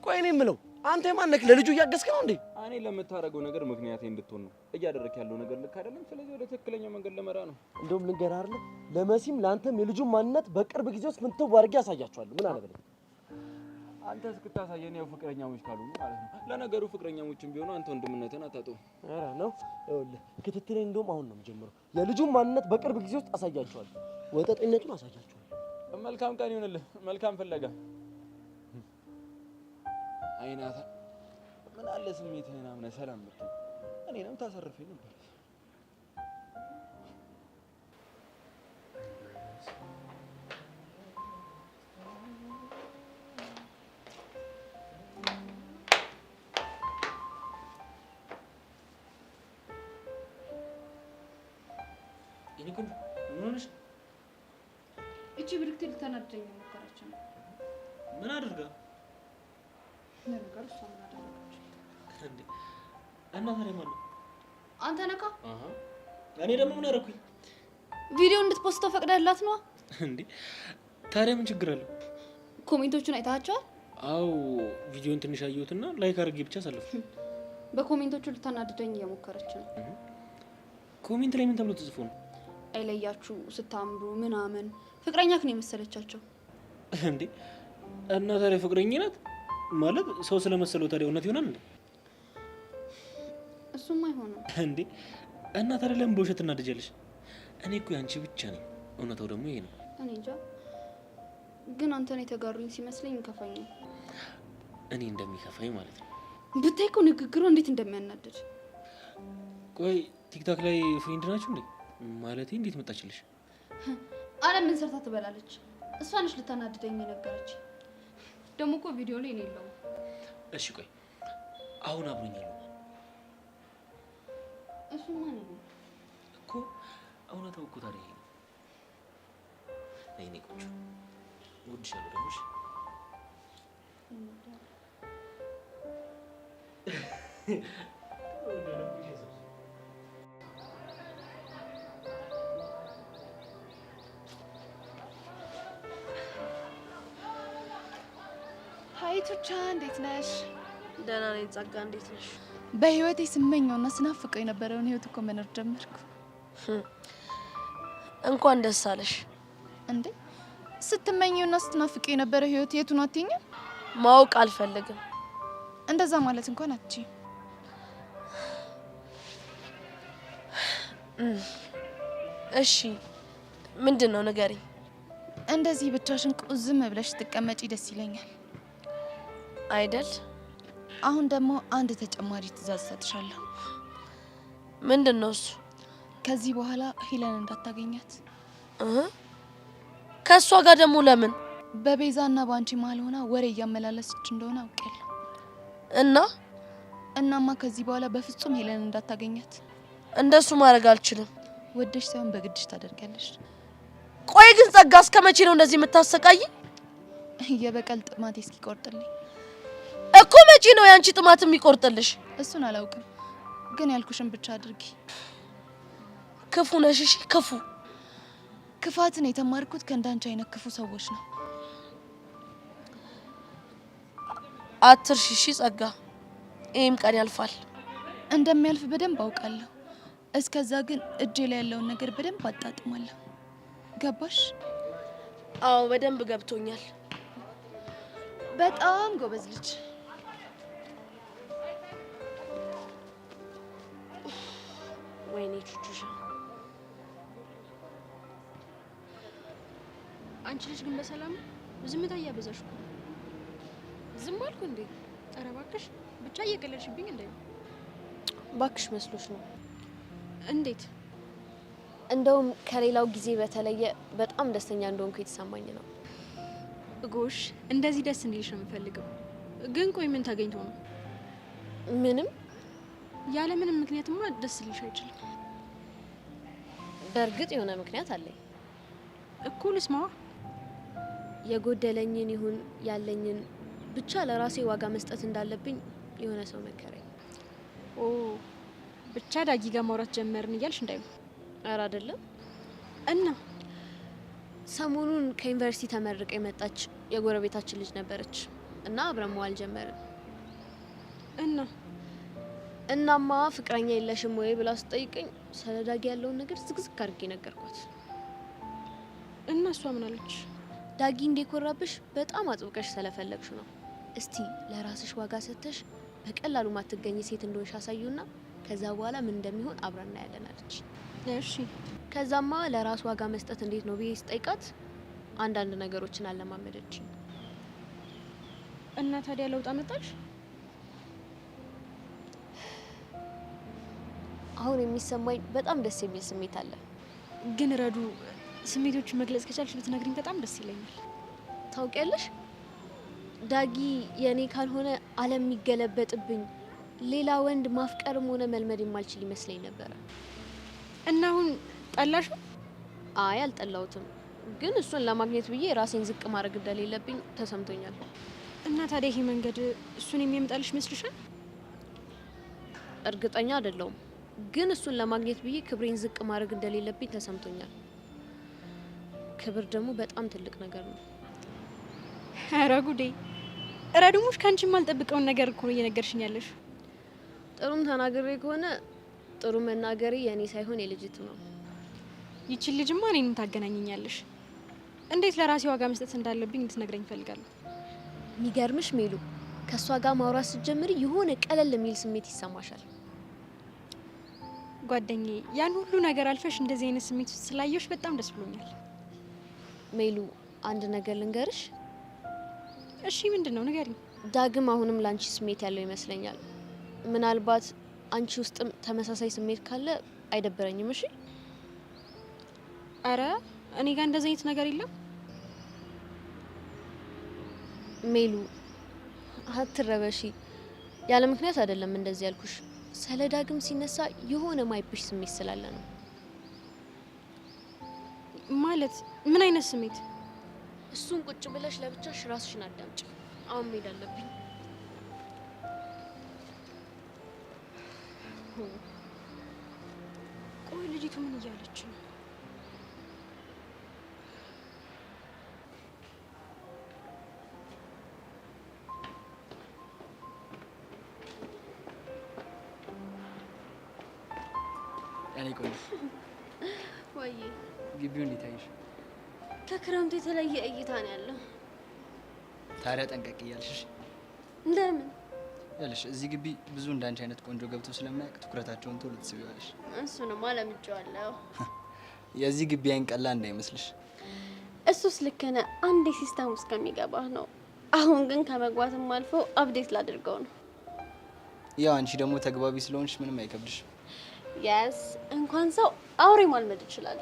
ቆይ እኔ የምለው አንተ የማነክ ለልጁ እያገዝክ ነው እንዴ? እኔ ለምታደርገው ነገር ምክንያቴ እንድትሆን ነው። እያደረክ ያለው ነገር ልክ አይደለም። ስለዚህ ወደ ትክክለኛ መንገድ ለመራ ነው። እንደውም ልንገርህ አይደል፣ ለመሲም ለአንተም የልጁን ማንነት በቅርብ ጊዜ ውስጥ ምንትው አድርጌ ያሳያችኋለሁ። ምን አለ በለኝ። አንተ እስክታሳየን ያው ፍቅረኛሞች ካልሆኑ ማለት ነው። ለነገሩ ፍቅረኛሞችም ቢሆኑ አንተ ወንድምነትን አታጠው። ኧረ ነው ይኸውልህ፣ ክትትሌ እንደውም አሁን ነው የምጀምረው። የልጁን ማንነት በቅርብ ጊዜ ውስጥ አሳያችኋለሁ። ወጠጤነቱን አሳያችኋለሁ። መልካም ቀን ይሁንልህ። መልካም ፍለጋ። አይናታ ምን አለ ስሜትህን አምነህ ሰላም ብትሆን እኔንም ታሰርፈኝ ነበር። እቺ ብልክት ልታናደኝ ሞከረች ነው። ምን አድርጋ? ለነገሩ እሷ ምን አደረገች እንዴ? እና ታዲያ ማን ነው? አንተ ነካ? እኔ ደግሞ ምን አደረኩኝ? ቪዲዮ እንድትፖስተው ፈቅደህላት ነው እንዴ? ታዲያ ምን ችግር አለው? ኮሜንቶቹን አይታቸዋል? አው ቪዲዮን ትንሽ አየሁትና ላይክ አድርጌ ብቻ ሳለፍ። በኮሜንቶቹ ልታናደኝ እየሞከረች ነው። ኮሜንት ላይ ምን ተብሎ ተጽፎ ነው? አይለያችሁ ስታምሩ ምናምን ፍቅረኛክ ነው የመሰለቻቸው እንዴ? እና ታዲያ ፍቅረኛ ናት ማለት ሰው ስለመሰለው ታዲያ እውነት ይሆናል እንዴ? እሱም አይሆንም እንዴ? እና ታዲያ ለምን በውሸት እናደጃለሽ? እኔ እኮ ያንቺ ብቻ ነኝ፣ እውነታው ደግሞ ይሄ ነው። እኔ እንጃ፣ ግን አንተን የተጋሩኝ ሲመስለኝ እንከፋኝ። እኔ እንደሚከፋኝ ማለት ነው። ብታይ እኮ ንግግሯ እንዴት እንደሚያናድድ። ቆይ ቲክታክ ላይ ፍሬንድ ናችሁ እንዴ? ማለቴ እንዴት መጣችልሽ? አረ ምን ሰርታ ትበላለች? እሷ ነች ልታናድደኝ የነገረች። ደግሞ እኮ ቪዲዮ ላይ እኔ የለውም። እሺ ቆይ አሁን አብሮኛል እሱ ማን ነው እኮ? እውነታው እኮ ታዲያ ይሄ ነው። ነይ ቆንጆ እወድሻለሁ ደግሞ እሺ? ሀይ ቱቻ፣ እንዴት ነሽ? ደህና ነኝ ጸጋ፣ እንዴት ነሽ? በህይወቴ ስመኘውና ስናፍቀው የነበረውን ህይወት እኮ መኖር ጀመርኩ። እንኳን ደስ አለሽ። እንዴ ስትመኘውና ስትናፍቀው የነበረው ህይወት የቱን አትይኝም? ማወቅ አልፈልግም። እንደዛ ማለት እንኳን አትችይም። እሺ ምንድን ነው ንገሪኝ። እንደዚህ ብቻሽን ቁዝም ብለሽ ስትቀመጪ ደስ ይለኛል አይደል? አሁን ደግሞ አንድ ተጨማሪ ትዕዛዝ ሰጥሻለሁ። ምንድን ነው እሱ? ከዚህ በኋላ ሄለን እንዳታገኛት። ከሷ ጋር ደግሞ ለምን? በቤዛና ባንቺ መሀል ሆና ወሬ እያመላለሰች እንደሆነ አውቄያለሁ። እናማ ከዚህ በኋላ በፍጹም ሄለን እንዳታገኛት። እንደሱ ማድረግ አልችልም። ወደሽ ሳይሆን በግድሽ ታደርጊያለሽ። ቆይ ግን ጸጋ፣ እስከ መቼ ነው እንደዚህ የምታሰቃይ? የበቀል ጥማቴ እስኪቆርጥልኝ እኮ። መቼ ነው ያንቺ ጥማት የሚቆርጥልሽ? እሱን አላውቅም፣ ግን ያልኩሽን ብቻ አድርጊ። ክፉ ነሽ። እሺ ክፉ። ክፋትን የተማርኩት ከእንዳንቺ አይነት ክፉ ሰዎች ነው። አትርሺ እሺ ጸጋ፣ ይሄም ቀን ያልፋል። እንደሚያልፍ በደንብ አውቃለሁ። እስከዛ ግን እጄ ላይ ያለውን ነገር በደንብ አጣጥማለሁ። ገባሽ? አዎ በደንብ ገብቶኛል። በጣም ጎበዝ ልጅ። ወይኔ ቹቹሻ፣ አንቺ ልጅ ግን በሰላም ዝምታ እያበዛሽ እኮ። ዝም አልኩ እንዴ? ኧረ እባክሽ ብቻ እየቀለድሽብኝ እንዴ? ባክሽ መስሎሽ ነው? እንዴት? እንደውም ከሌላው ጊዜ በተለየ በጣም ደስተኛ እንደሆንኩ የተሰማኝ ነው። ጎሽ፣ እንደዚህ ደስ እንዲልሽ ነው የምፈልገው። ግን ቆይ ምን ተገኝቶ ነው? ምንም። ያለ ምንም ምክንያትማ ደስ ሊልሽ አይችልም። በእርግጥ የሆነ ምክንያት አለኝ እኮ። ልስማዋ። የጎደለኝን ይሁን ያለኝን ብቻ ለራሴ ዋጋ መስጠት እንዳለብኝ የሆነ ሰው መከረኝ። ኦ ብቻ ዳጊ ጋር ማውራት ጀመርን እያልሽ እንዳይሆን። ኧረ አይደለም። እና ሰሞኑን ከዩኒቨርሲቲ ተመርቃ የመጣች የጎረቤታችን ልጅ ነበረች እና አብረን መዋል ጀመርን። እናማ ፍቅረኛ የለሽም ወይ ብላ ስጠይቀኝ ስለ ዳጊ ያለውን ነገር ዝግዝግ አድርጌ ነገርኳት። እና እሷ ምን አለች? ዳጊ እንዲኮራብሽ በጣም አጥብቀሽ ስለፈለግሽ ነው። እስቲ ለራስሽ ዋጋ ሰጥተሽ በቀላሉ ማትገኝ ሴት እንደሆንሽ አሳዩና ከዛ በኋላ ምን እንደሚሆን አብረን እናያለን አለች። እሺ። ከዛማ ለራስ ዋጋ መስጠት እንዴት ነው ብዬ ስጠይቃት አንዳንድ ነገሮችን አለማመደችኝ። እና ታዲያ ለውጥ አመጣሽ? አሁን የሚሰማኝ በጣም ደስ የሚል ስሜት አለ። ግን ረዱ፣ ስሜቶችን መግለጽ ከቻልሽ ብትነግሪኝ በጣም ደስ ይለኛል። ታውቂያለሽ፣ ዳጊ የኔ ካልሆነ ዓለም የሚገለበጥብኝ ሌላ ወንድ ማፍቀርም ሆነ መልመድ የማልችል ይመስለኝ ነበረ። እና አሁን ጠላሹ? አይ አልጠላሁትም፣ ግን እሱን ለማግኘት ብዬ ራሴን ዝቅ ማድረግ እንደሌለብኝ ተሰምቶኛል። እና ታዲያ ይሄ መንገድ እሱን የሚያመጣልሽ ይመስልሻል? እርግጠኛ አይደለሁም፣ ግን እሱን ለማግኘት ብዬ ክብሬን ዝቅ ማድረግ እንደሌለብኝ ተሰምቶኛል። ክብር ደግሞ በጣም ትልቅ ነገር ነው። ኧረ ጉዴ! ረዱሙሽ ከአንቺ የማልጠብቀውን ነገር እኮ ነው እየነገርሽኝ ያለሽ። ጥሩም ተናግሬ ከሆነ ጥሩ መናገሬ የኔ ሳይሆን የልጅቱ ነው። ይቺን ልጅማ እኔንም ታገናኘኛለሽ። እንዴት ለራሴ ዋጋ መስጠት እንዳለብኝ እንድትነግረኝ እፈልጋለሁ። የሚገርምሽ ሜሉ፣ ከእሷ ጋር ማውራት ስትጀምሪ የሆነ ቀለል የሚል ስሜት ይሰማሻል። ጓደኛዬ፣ ያን ሁሉ ነገር አልፈሽ እንደዚህ አይነት ስሜት ውስጥ ስላየሽ በጣም ደስ ብሎኛል። ሜሉ፣ አንድ ነገር ልንገርሽ። እሺ፣ ምንድን ነው? ንገሪኝ። ዳግም አሁንም ላንቺ ስሜት ያለው ይመስለኛል። ምናልባት አንቺ ውስጥም ተመሳሳይ ስሜት ካለ አይደበረኝም። እሺ? አረ እኔ ጋር እንደዚህ አይነት ነገር የለም። ሜሉ፣ አትረበሺ። ያለ ምክንያት አይደለም እንደዚህ ያልኩሽ። ስለ ዳግም ሲነሳ የሆነ ማይብሽ ስሜት ስላለ ነው። ማለት ምን አይነት ስሜት? እሱን ቁጭ ብለሽ ለብቻሽ ራስሽን አዳምጪ። አሁን መሄድ አለብኝ። ቆይ ልጅቱ ምን እያለች ነው? ያኔ ቆይ ወይ ግቢው እንዴት አየሽ? ከክረምቱ የተለየ እይታ ነው ያለው። ታዲያ ጠንቀቅ እያልሽ ለምን? ያለሽ እዚህ ግቢ ብዙ እንዳንቺ አይነት ቆንጆ ገብተው ስለማያውቅ ትኩረታቸውን ቶሎ ትስቢዋለሽ። እሱንማ ለምጄዋለሁ። የዚህ ግቢ አይን ቀላ እንዳይመስልሽ። እሱስ ልክ ነህ። አንዴ ሲስተም ውስጥ ከሚገባህ ነው። አሁን ግን ከመግባትም አልፎ አፕዴት ላድርገው ነው። ያው አንቺ ደግሞ ተግባቢ ስለሆንሽ ምንም አይከብድሽ። የስ እንኳን ሰው አውሬ ማልመድ ይችላል።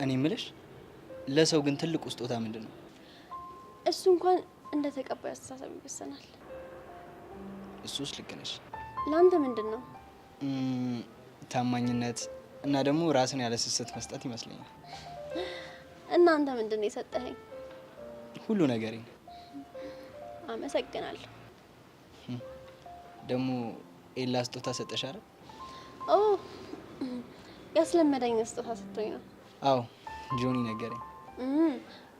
እኔ ምልሽ ለሰው ግን ትልቁ ስጦታ ምንድን ነው? እሱ እንኳን እንደ ተቀባይ አስተሳሰብ ይወሰናል። እሱስ ልክ ነሽ። ለአንተ ምንድን ነው? ታማኝነት እና ደግሞ ራስን ያለ ስስት መስጠት ይመስለኛል። እና አንተ ምንድን ነው የሰጠኸኝ? ሁሉ ነገሬ። አመሰግናለሁ። ደግሞ ኤላ ስጦታ ሰጠሽ አይደል? ኦ ያስለመደኝ ስጦታ ሰጥቶኝ ነው። አዎ ጆኒ ነገረኝ።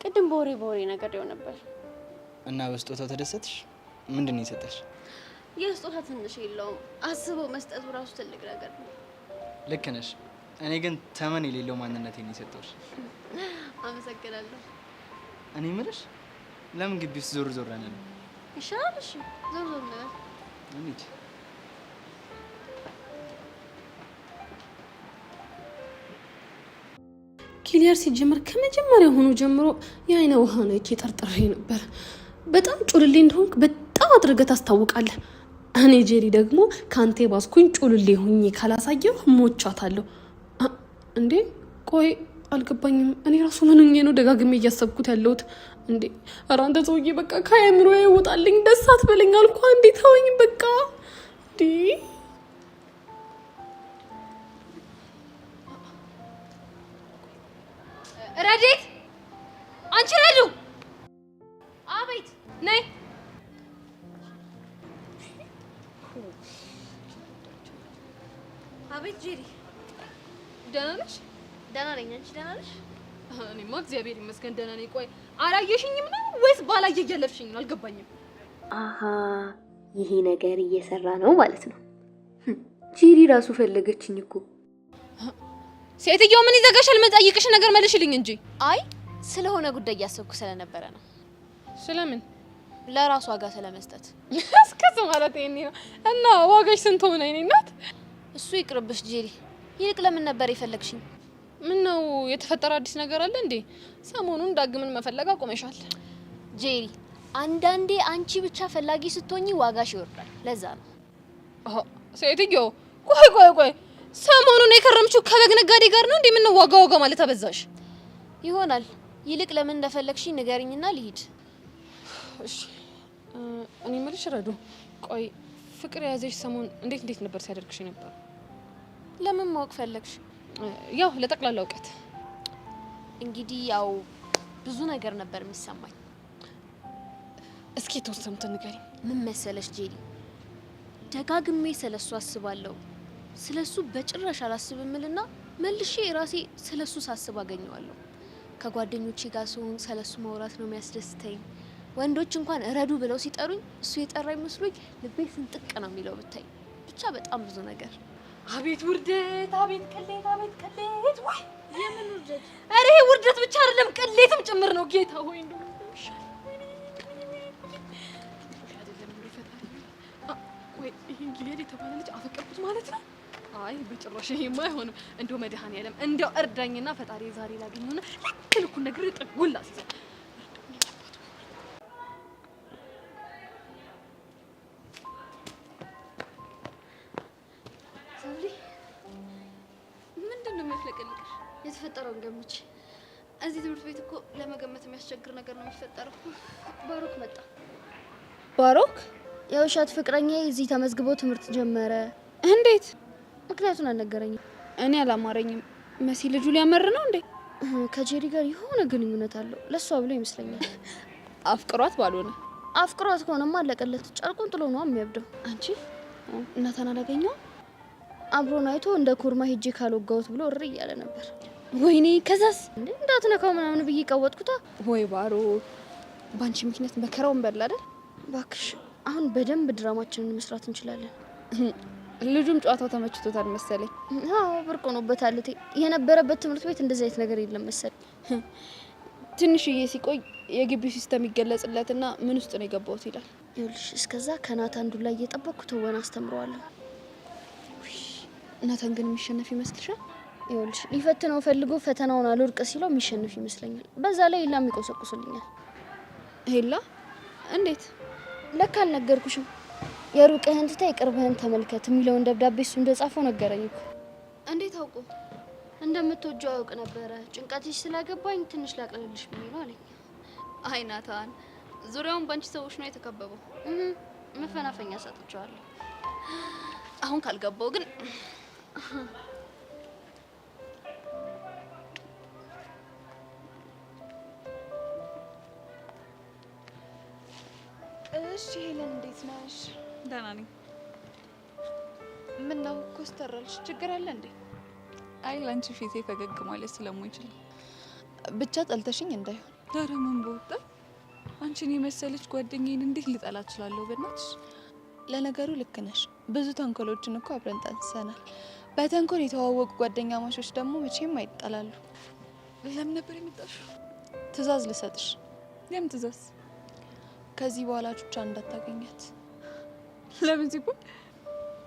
ቅድም በወሬ ነገር ነበር። እና በስጦታው ተደሰትሽ? ምንድን ነው የሰጠሽ? የስጦታ ትንሽ የለውም። አስበው መስጠቱ ራሱ ትልቅ ነገር ነው። ልክ ነሽ። እኔ ግን ተመን የሌለው ማንነቴን የሰጠሁሽ። አመሰግናለሁ። እኔ ምልሽ ለምን ግቢ ውስጥ ዞር ዞር አንልም? ይሻላል። እሺ ዞር ዞር ነው። እንሂድ። ኪሊያር ሲጀመር ከመጀመሪያው ሆኖ ጀምሮ የአይነ ውሃ ነው ጠርጥሬ ነበር። በጣም ጩልሌ እንደሆንክ በጣም አድርገህ ታስታውቃለህ። እኔ ጄሪ ደግሞ ካንተ ባስኩኝ ጩልሌ ሆኜ ካላሳየው ሞቻታለሁ። እንዴ ቆይ አልገባኝም። እኔ ራሱ ምን ሆኜ ነው ደጋግሜ እያሰብኩት ያለሁት? እንዴ ኧረ አንተ ሰውዬ በቃ ከአእምሮዬ ይወጣልኝ። ደስ አትበለኝ አልኩ። እንዴ ተወኝ በቃ። እንዴ ረዴት፣ አንቺ ረዱ! አቤት። ነይ። አቤት ጄሪ፣ ደህና ነሽ? ደህና ነኝ። አንቺ ደህና ነሽ? እኔማ እግዚአብሔር ይመስገን ደህና ነኝ። ቆይ አላየሽኝም ነው ወይስ ባላየ እያለፍሽኝ ነው? አልገባኝም። አሀ ይሄ ነገር እየሰራ ነው ማለት ነው። ጄሪ ራሱ ፈለገችኝ እኮ። ሴትዮ ምን ይዘጋሻል? መጠይቅሽ ነገር መልሽልኝ እንጂ። አይ ስለሆነ ጉዳይ እያሰብኩ ስለነበረ ነው። ስለምን? ለራሱ ዋጋ ስለመስጠት። እስከዛ ማለት ይሄን ነው። እና ዋጋሽ ስንት ሆነ? እኔ እናት እሱ ይቅርብሽ ጄሪ። ይልቅ ለምን ነበር የፈለግሽኝ? ምን ነው የተፈጠረ አዲስ ነገር አለ እንዴ? ሰሞኑን ዳግምን መፈለግ አቆመሻል። ጄሪ አንዳንዴ አንቺ ብቻ ፈላጊ ስትሆኚ ዋጋሽ ይወርዳል። ለዛ ነው። ሴትዮ ቆይ ሰሞኑን የከረምችው ከበግ ነጋዴ ጋር ነው እንዴ? ምን ነው ዋጋ ማለት አበዛሽ? ይሆናል። ይልቅ ለምን እንደፈለግሽኝ ንገሪኝና ልሂድ። እሺ እኔ የምልሽ ረዱ፣ ቆይ ፍቅር የያዘሽ ሰሞን እንዴት ነበር ሲያደርግሽ ነበር? ለምን ማወቅ ፈለግሽ? ያው ለጠቅላላ እውቀት። እንግዲህ ያው ብዙ ነገር ነበር የሚሰማኝ። እስኪ ተወሰኑት ንገሪኝ። ምን መሰለሽ ጄሪ፣ ደጋግሜ ስለሱ አስባለሁ። ስለሱ በጭራሽ አላስብምልና መልሼ ራሴ ስለሱ ሳስብ አገኘዋለሁ። ከጓደኞቼ ጋር ስሆን ስለሱ ማውራት ነው የሚያስደስተኝ። ወንዶች እንኳን ረዱ ብለው ሲጠሩኝ እሱ የጠራኝ መስሎኝ ልቤ ስንጥቅ ነው የሚለው ብታይ። ብቻ በጣም ብዙ ነገር። አቤት ውርደት፣ አቤት ቅሌት፣ አቤት ቅሌት! ወይ የምን ውርደት? አረ ይሄ ውርደት ብቻ አይደለም ቅሌትም ጭምር ነው። ጌታ ሆይ እንደው ይሄን ጊዜድ የተባለ ልጅ አፈቀርኩት ማለት ነው? አይ በጭራሽ ይሄማ አይሆንም። እንደው መድኃኒዓለም እንደው እርዳኝና ፈጣሪ ዛሬ ላገኘውና ልኩን ነገር ጥጉላ ሲዘ ምንድን ነው የሚያፍለቀልቅሽ? የተፈጠረውን ገምቼ። እዚህ ትምህርት ቤት እኮ ለመገመት የሚያስቸግር ነገር ነው የሚፈጠረው። ባሮክ መጣ። ባሮክ የውሸት ፍቅረኛዬ እዚህ ተመዝግቦ ትምህርት ጀመረ። እንዴት? ምክንያቱን አልነገረኝም። እኔ አላማረኝም። መሲ ልጁ ሊያመር ነው እንዴ? ከጄሪ ጋር የሆነ ግንኙነት አለው። ለሷ ብሎ ይመስለኛል። አፍቅሯት ባልሆነ። አፍቅሯት ከሆነማ አለቀለት። ጨርቁን ጥሎ ነው የሚያብደው። አንቺ እናታን አላገኘው? አብሮን አይቶ እንደ ኮርማ ሄጄ ካልወጋሁት ብሎ እሪ እያለ ነበር። ወይኔ ከዛስ? እንዴ እንዳትነካው ምናምን ብዬ ቀወጥኩታ። ወይ ባሮክ፣ ባንቺ ምክንያት መከራውን በላ አይደል? ባክሽ አሁን በደንብ ድራማችንን መስራት እንችላለን። ልጁም ጨዋታው ተመችቶታል መሰለኝ። አዎ ብርቅ ሆኖበታል። የነበረበት ትምህርት ቤት እንደዚህ አይነት ነገር የለም መሰለኝ። ትንሽዬ ሲቆይ የግቢው ሲስተም ይገለጽለትና ምን ውስጥ ነው የገባሁት ይላል። ይኸውልሽ እስከዛ ከናታን ዱላ እየጠበቅኩ ትወና አስተምረዋለሁ። ናታን ግን የሚሸነፍ ይመስልሻል? ይኸውልሽ ሊፈትነው ፈልጎ ፈተናውን አልወድቅ ሲለው የሚሸነፍ ይመስለኛል። በዛ ላይ ሌላም ይቆሰቁሱልኛል። ሄላ እንዴት? ለካ አልነገርኩሽም። የሩቅህን ትተህ የቅርብህን ተመልከት የሚለውን ደብዳቤ እሱ እንደጻፈው ነገረኝ እኮ። እንዴት አውቆ? እንደምትወጂው አውቅ ነበረ። ጭንቀትሽ ስለገባኝ ትንሽ ላቅልልሽ ብዬ ነው አለኝ። አይ ናታን፣ ዙሪያውን ባንቺ ሰዎች ነው የተከበበው። መፈናፈኛ ሰጥቼዋለሁ። አሁን ካልገባው ግን እሺ ሄለን እንዴት ነሽ? ደህና ነኝ። ምን ነው ኮስተራልሽ? ችግር አለ እንዴ? አይ ላንቺ ፊቴ ፈገግ ማለት ስለማይችል ብቻ ጠልተሽኝ እንዳይሆን። ኧረ ምን በወጣ አንቺን የመሰለች ጓደኛዬን እንዴት ልጠላ እችላለሁ? በእናትሽ። ለነገሩ ልክ ነሽ። ብዙ ተንኮሎችን እኮ አብረን ጠንስሰናል። በተንኮል የተዋወቁ ጓደኛ ማሾች ደግሞ መቼም አይጣላሉ። ለምን ነበር የመጣሽው? ትዕዛዝ ልሰጥሽ። የምን ትዕዛዝ? ከዚህ በኋላ ቹቻ እንዳታገኛት። ለምን ሲባል?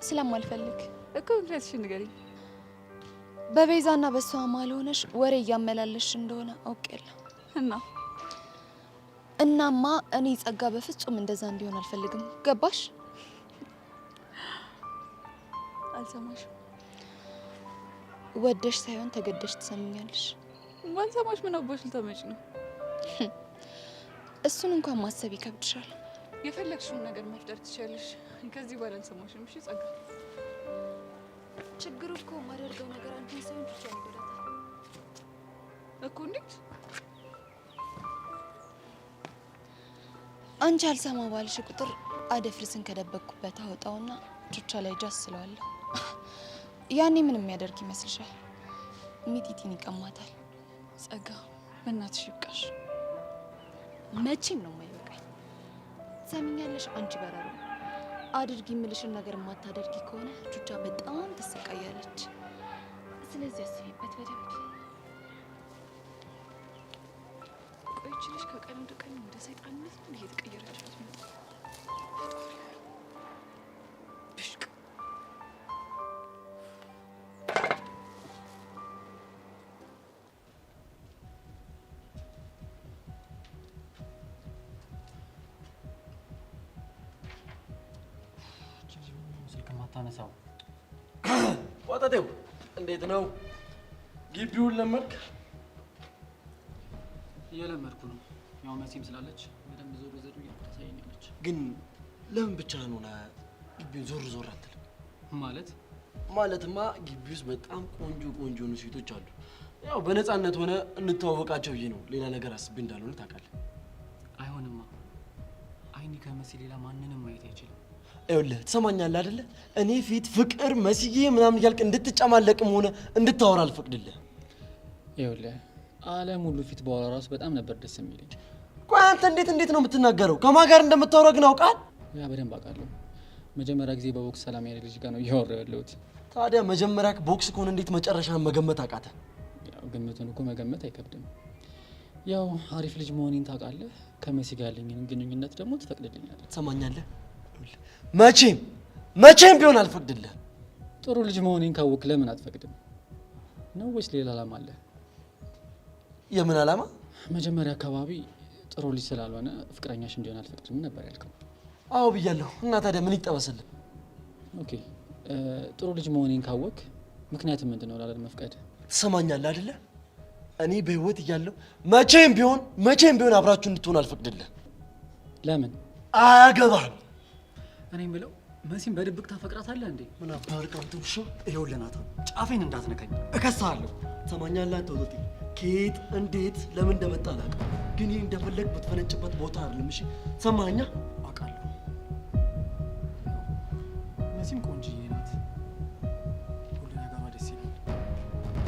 ስለማልፈልግ እኮ። ምክንያትሽን ንገሪኝ። በቤዛና በሷ መሀል ሆነሽ ወሬ እያመላለሽ እንደሆነ አውቄያለሁ። እናማ እኔ ጸጋ በፍጹም እንደዛ እንዲሆን አልፈልግም። ገባሽ? አልሰማሽም። ወደሽ ሳይሆን ተገደሽ ትሰሚኛለሽ። ባልሰማሽ ምን አባሽ ልታመጪ ነው? እሱን እንኳን ማሰብ ይከብድሻል። የፈለግሽውን ነገር መፍጠር ትችያለሽ። ከዚህ በኋላ አልሰማሽም። እሺ ጸጋ። ችግሩ እኮ የማደርገው ነገር አንቺን ሳይሆን ብቻ ይጎዳታል እኮ። እንዴት? አንቺ አልሰማ ባልሽ ቁጥር አደፍርስን ከደበቅኩበት አወጣውና ቹቻ ላይ ጃስ ስለዋለሁ። ያኔ ምን የሚያደርግ ይመስልሻል? ሚጢጢን ይቀማታል። ጸጋ በእናትሽ ይብቃሽ። መቼም ነው የማይበቃኝ። ሰሚኛለሽ? አንቺ በረሮ አድርጊ የምልሽን ነገር የማታደርጊ ከሆነ ቹቻ በጣም ትሰቃያለች። ስለዚህ አስቢበት በደንብ። ቆይቼ ልጅ ከቀን ወደ ቀን ወደ ሰይጣንነት ነው እየተቀየረች ነው። ብሽቅ ታነሳው። ወጣቴው እንዴት ነው? ግቢውን ለመድክ? እየለመድኩ ነው። ያው መሲም ስላለች በደንብ ዞር ዞር ታሳየኛለች። ግን ለምን ብቻህን ሆነህ ግቢውን ዞር ዞር አትልም? ማለትማ ግቢ ውስጥ በጣም ቆንጆ ቆንጆ ሴቶች አሉ። ያው በነፃነት ሆነ እንተዋወቃቸው ብዬ ነው። ሌላ ነገር አስቤ እንዳልሆነ ታውቃለህ። አይሆንማ። አይኒ ከመሲ ሌላ ማንንም ማየት አይችልም። ይኸውልህ ትሰማኛለህ አይደለ? እኔ ፊት ፍቅር መስዬ ምናምን እያልክ እንድትጨማለቅም ሆነ እንድታወራ አልፈቅድልህ። ይኸውልህ ዓለም ሁሉ ፊት ባወራ ራሱ በጣም ነበር ደስ የሚለኝ። ቆይ አንተ እንዴት ነው የምትናገረው? ከማን ጋር እንደምታወራ ግን አውቃል? ያ በደንብ አውቃለሁ። መጀመሪያ ጊዜ በቦክስ ሰላም ያለ ልጅ ጋር ነው እያወራሁ ያለሁት። ታዲያ መጀመሪያ ቦክስ ከሆነ እንዴት መጨረሻን መገመት አቃተ? ያው ግምቱን እኮ መገመት አይከብድም። ያው አሪፍ ልጅ መሆኔን ታውቃለህ። ከመሲ ጋር ያለኝን ግንኙነት ደግሞ ትፈቅድልኛለህ። ትሰማኛለህ? መቼም ቢሆን አልፈቅድልህ። ጥሩ ልጅ መሆኔን ካወቅ ለምን አትፈቅድም? ነው ወይስ ሌላ ዓላማ አለ? የምን ዓላማ? መጀመሪያ አካባቢ ጥሩ ልጅ ስላልሆነ ፍቅረኛሽ እንዲሆን አልፈቅድም ነበር ያልከው። አዎ ብያለሁ። እና ታዲያ ምን ይጠበስልህ? ኦኬ ጥሩ ልጅ መሆኔን ካወቅ ምክንያቱም ምንድነው ላለመፍቀድ? ትሰማኛለህ አይደለ? እኔ በህይወት እያለሁ መቼም ቢሆን አብራችሁ እንድትሆን አልፈቅድልህ። ለምን? አያገባህም። እኔ የምለው መሲም በድብቅ ታፈቅራታለህ እንዴ? ምን አባርቃም ትውሾ። ይኸውልህ ናታን፣ ጫፌን እንዳትነካኝ እከሳለሁ። ትሰማኛለህ? አንተ ወጣት ከየት እንዴት ለምን እንደመጣ አላውቅም፣ ግን ይህ እንደፈለግ ብትፈነጭበት ቦታ አይደለም። እሺ ሰማኸኛ? አውቃለሁ። መሲም ቆንጆዬ ናት፣ ሁሉ ነገሯ ደስ ይላል።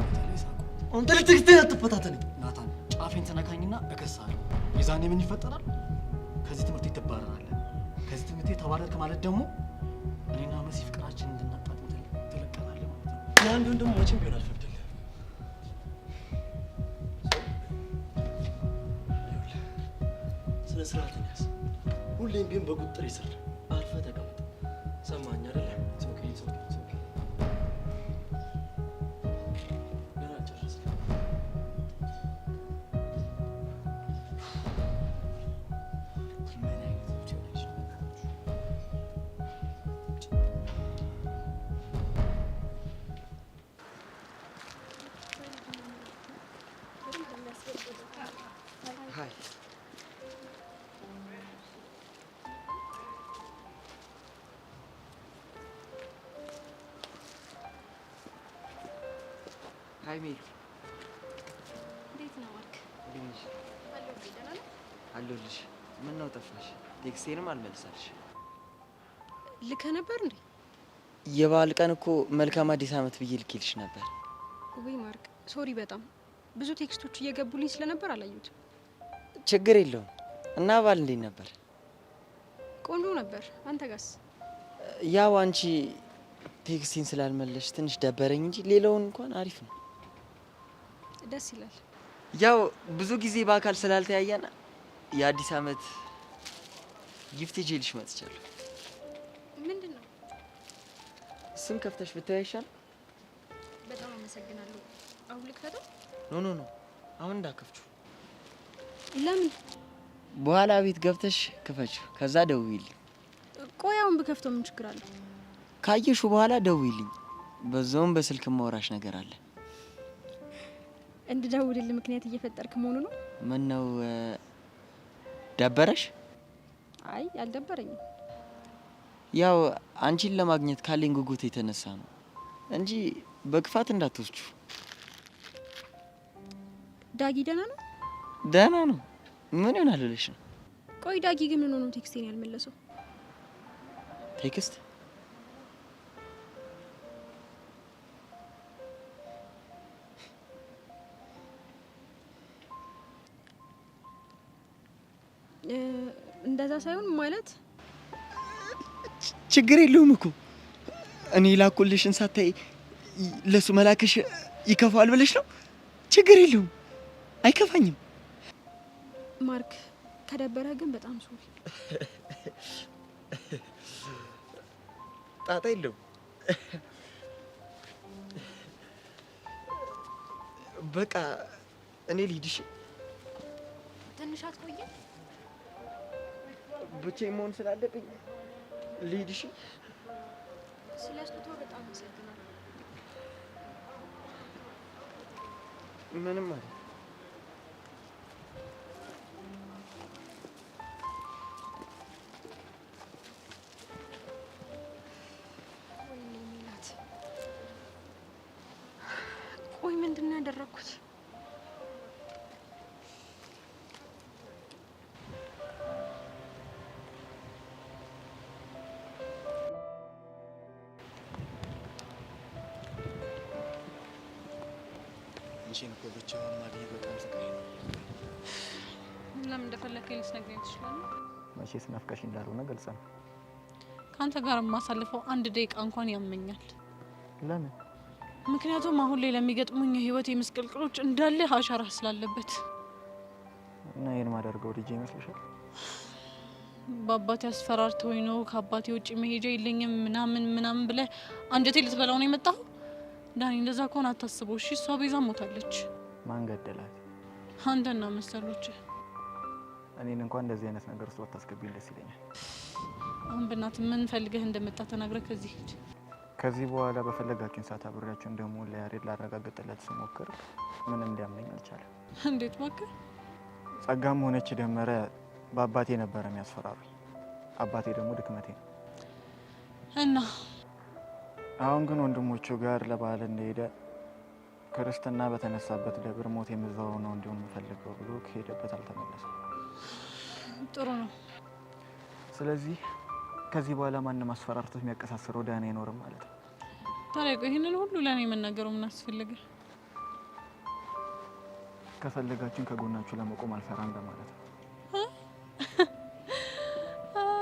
በተለይ ሳቁ። አንተ ልትግስቴን አትፈታተነኝ ናታን። ጫፌን ትነካኝና እከሳለሁ። የዛኔ ምን ይፈጠራል? ከዚህ ትምህርት ቤት ትባረራለህ። ከዚህ ትምህርት ቤት ተባረርክ ማለት ደግሞ እኔና መሲ ፍቅራችን እንድናጣጥም ትለቀናለህ ማለት ነው። ያን ቢሆን ደግሞ መቼም ቢሆን አልፈቅድልህ። ስነ ስርዓትን ያዝ። ሁሌም ቢሆን በቁጥጥር ይስር። አርፈህ ተቀመጥ። ሰማኸኝ አይደለ? ገና አልጨረስንም። ሀይ ሜሉ። እንዴት ነው ማርክ? አለሁልሽ። ምን ነው ጠፋሽ? ቴክስቴንም አልመልሳልሽ። ልከህ ነበር እንዴ? የበዓል ቀን እኮ መልካም አዲስ ዓመት ብዬ ልኬልሽ ነበር። ውይ ማርክ ሶሪ፣ በጣም ብዙ ቴክስቶች እየገቡልኝ ስለነበር አላየሁትም። ችግር የለውም። እና በዓል እንዴት ነበር? ቆንጆ ነበር። አንተ ጋስ? ያው አንቺ ቴክስቴን ስላልመለሽ ትንሽ ደበረኝ እንጂ ሌላውን እንኳን አሪፍ ነው። ደስ ይላል። ያው ብዙ ጊዜ በአካል ስላልተያየን የአዲስ ዓመት ጊፍት ይዤልሽ መጥቻለሁ። ምንድን ነው? እሱን ከፍተሽ ብታይ ይሻላል። በጣም አመሰግናለሁ። አሁን ልክፈተው? ኖ አሁን እንዳከፍቹ። ለምን? በኋላ ቤት ገብተሽ ክፈችው፣ ከዛ ደውይልኝ። ቆይ አሁን ብከፍተው ምን ችግር አለ? ካየሹ በኋላ ደውይልኝ። በዛውም በስልክ ማውራሽ ነገር አለ። እንድደውልልህ ምክንያት እየፈጠርክ መሆኑ ነው? ምን ነው ደበረሽ? አይ አልደበረኝም። ያው አንቺን ለማግኘት ካለኝ ጉጉት የተነሳ ነው እንጂ በክፋት እንዳትወስጁ። ዳጊ ደህና ነው? ደህና ነው። ምን ይሆናል ብለሽ ነው? ቆይ ዳጊ ግን ምን ሆኖ ቴክስቴን ያልመለሰው? ቴክስት እንደዛ ሳይሆን ማለት ችግር የለውም እኮ እኔ ላኩልሽን ሳታይ ለሱ መላክሽ ይከፋል ብለሽ ነው? ችግር የለውም፣ አይከፋኝም። ማርክ ከደበረ ግን በጣም ሶሪ። ጣጣ የለውም። በቃ እኔ ልሂድ። እሺ ትንሽ አትቆይም? ብቻዬን መሆን ስላለብኝ ልሂድ። እሺ ስለስጦታው በጣም አመሰግናለሁ። ምንም ማለት ቆይ ምንድን ነው ያደረኩት? አንቺን እኮ ብቻውን ማግኘት በጣም ስቃይ ነው። ለምን እንደፈለከኝ ልትነግረኝ ትችላለህ? መቼስ ናፍቀሽ እንዳልሆነ ገልጸ ነው። ከአንተ ጋር የማሳልፈው አንድ ደቂቃ እንኳን ያመኛል። ለምን? ምክንያቱም አሁን ላይ ለሚገጥሙኝ የህይወት ምስቅልቅሎች እንዳለ አሻራ ስላለበት። እና ይሄን ማደርገው ልጅ ይመስልሻል? በአባቴ አስፈራርተውኝ ነው ከአባቴ ውጭ መሄጃ የለኝም ምናምን ብለህ አንጀቴ ልትበላው ነው የመጣው? ዳኒ እንደዛ ከሆነ አታስበው እሺ። እሷ ቤዛ ሞታለች። ማን ገደላት? አንተና መሰሎች። እኔን እንኳን እንደዚህ አይነት ነገር ውስጥ ባታስገቢኝ ደስ ይለኛል። አሁን በእናትህ ምን ፈልገህ እንደመጣ ተናግረህ ከዚህ ሂድ። ከዚህ በኋላ በፈለጋችሁን ሰዓት አብሬያችሁ እንደምሆን ለያሬድ ላረጋግጥለት ስሞክር ምንም ሊያመኝ አልቻለም። እንዴት እባክህ? ጸጋም ሆነች ደመረ በአባቴ ነበረ የሚያስፈራሩኝ። አባቴ ደግሞ ድክመቴ ነው እና አሁን ግን ወንድሞቹ ጋር ለበዓል እንደሄደ ክርስትና በተነሳበት ደብር ሞት የምዛው ነው እንዲሆን የምፈልገው ብሎ ከሄደበት አልተመለሰም። ጥሩ ነው። ስለዚህ ከዚህ በኋላ ማንም አስፈራርቶት የሚያቀሳስረው ዳኒ አይኖርም ማለት ነው። ታዲያ ይሄንን ሁሉ ለኔ መናገሩ ምን አስፈልገ? ከፈለጋችሁን ከጎናችሁ ለመቆም አልፈራም ለማለት ነው።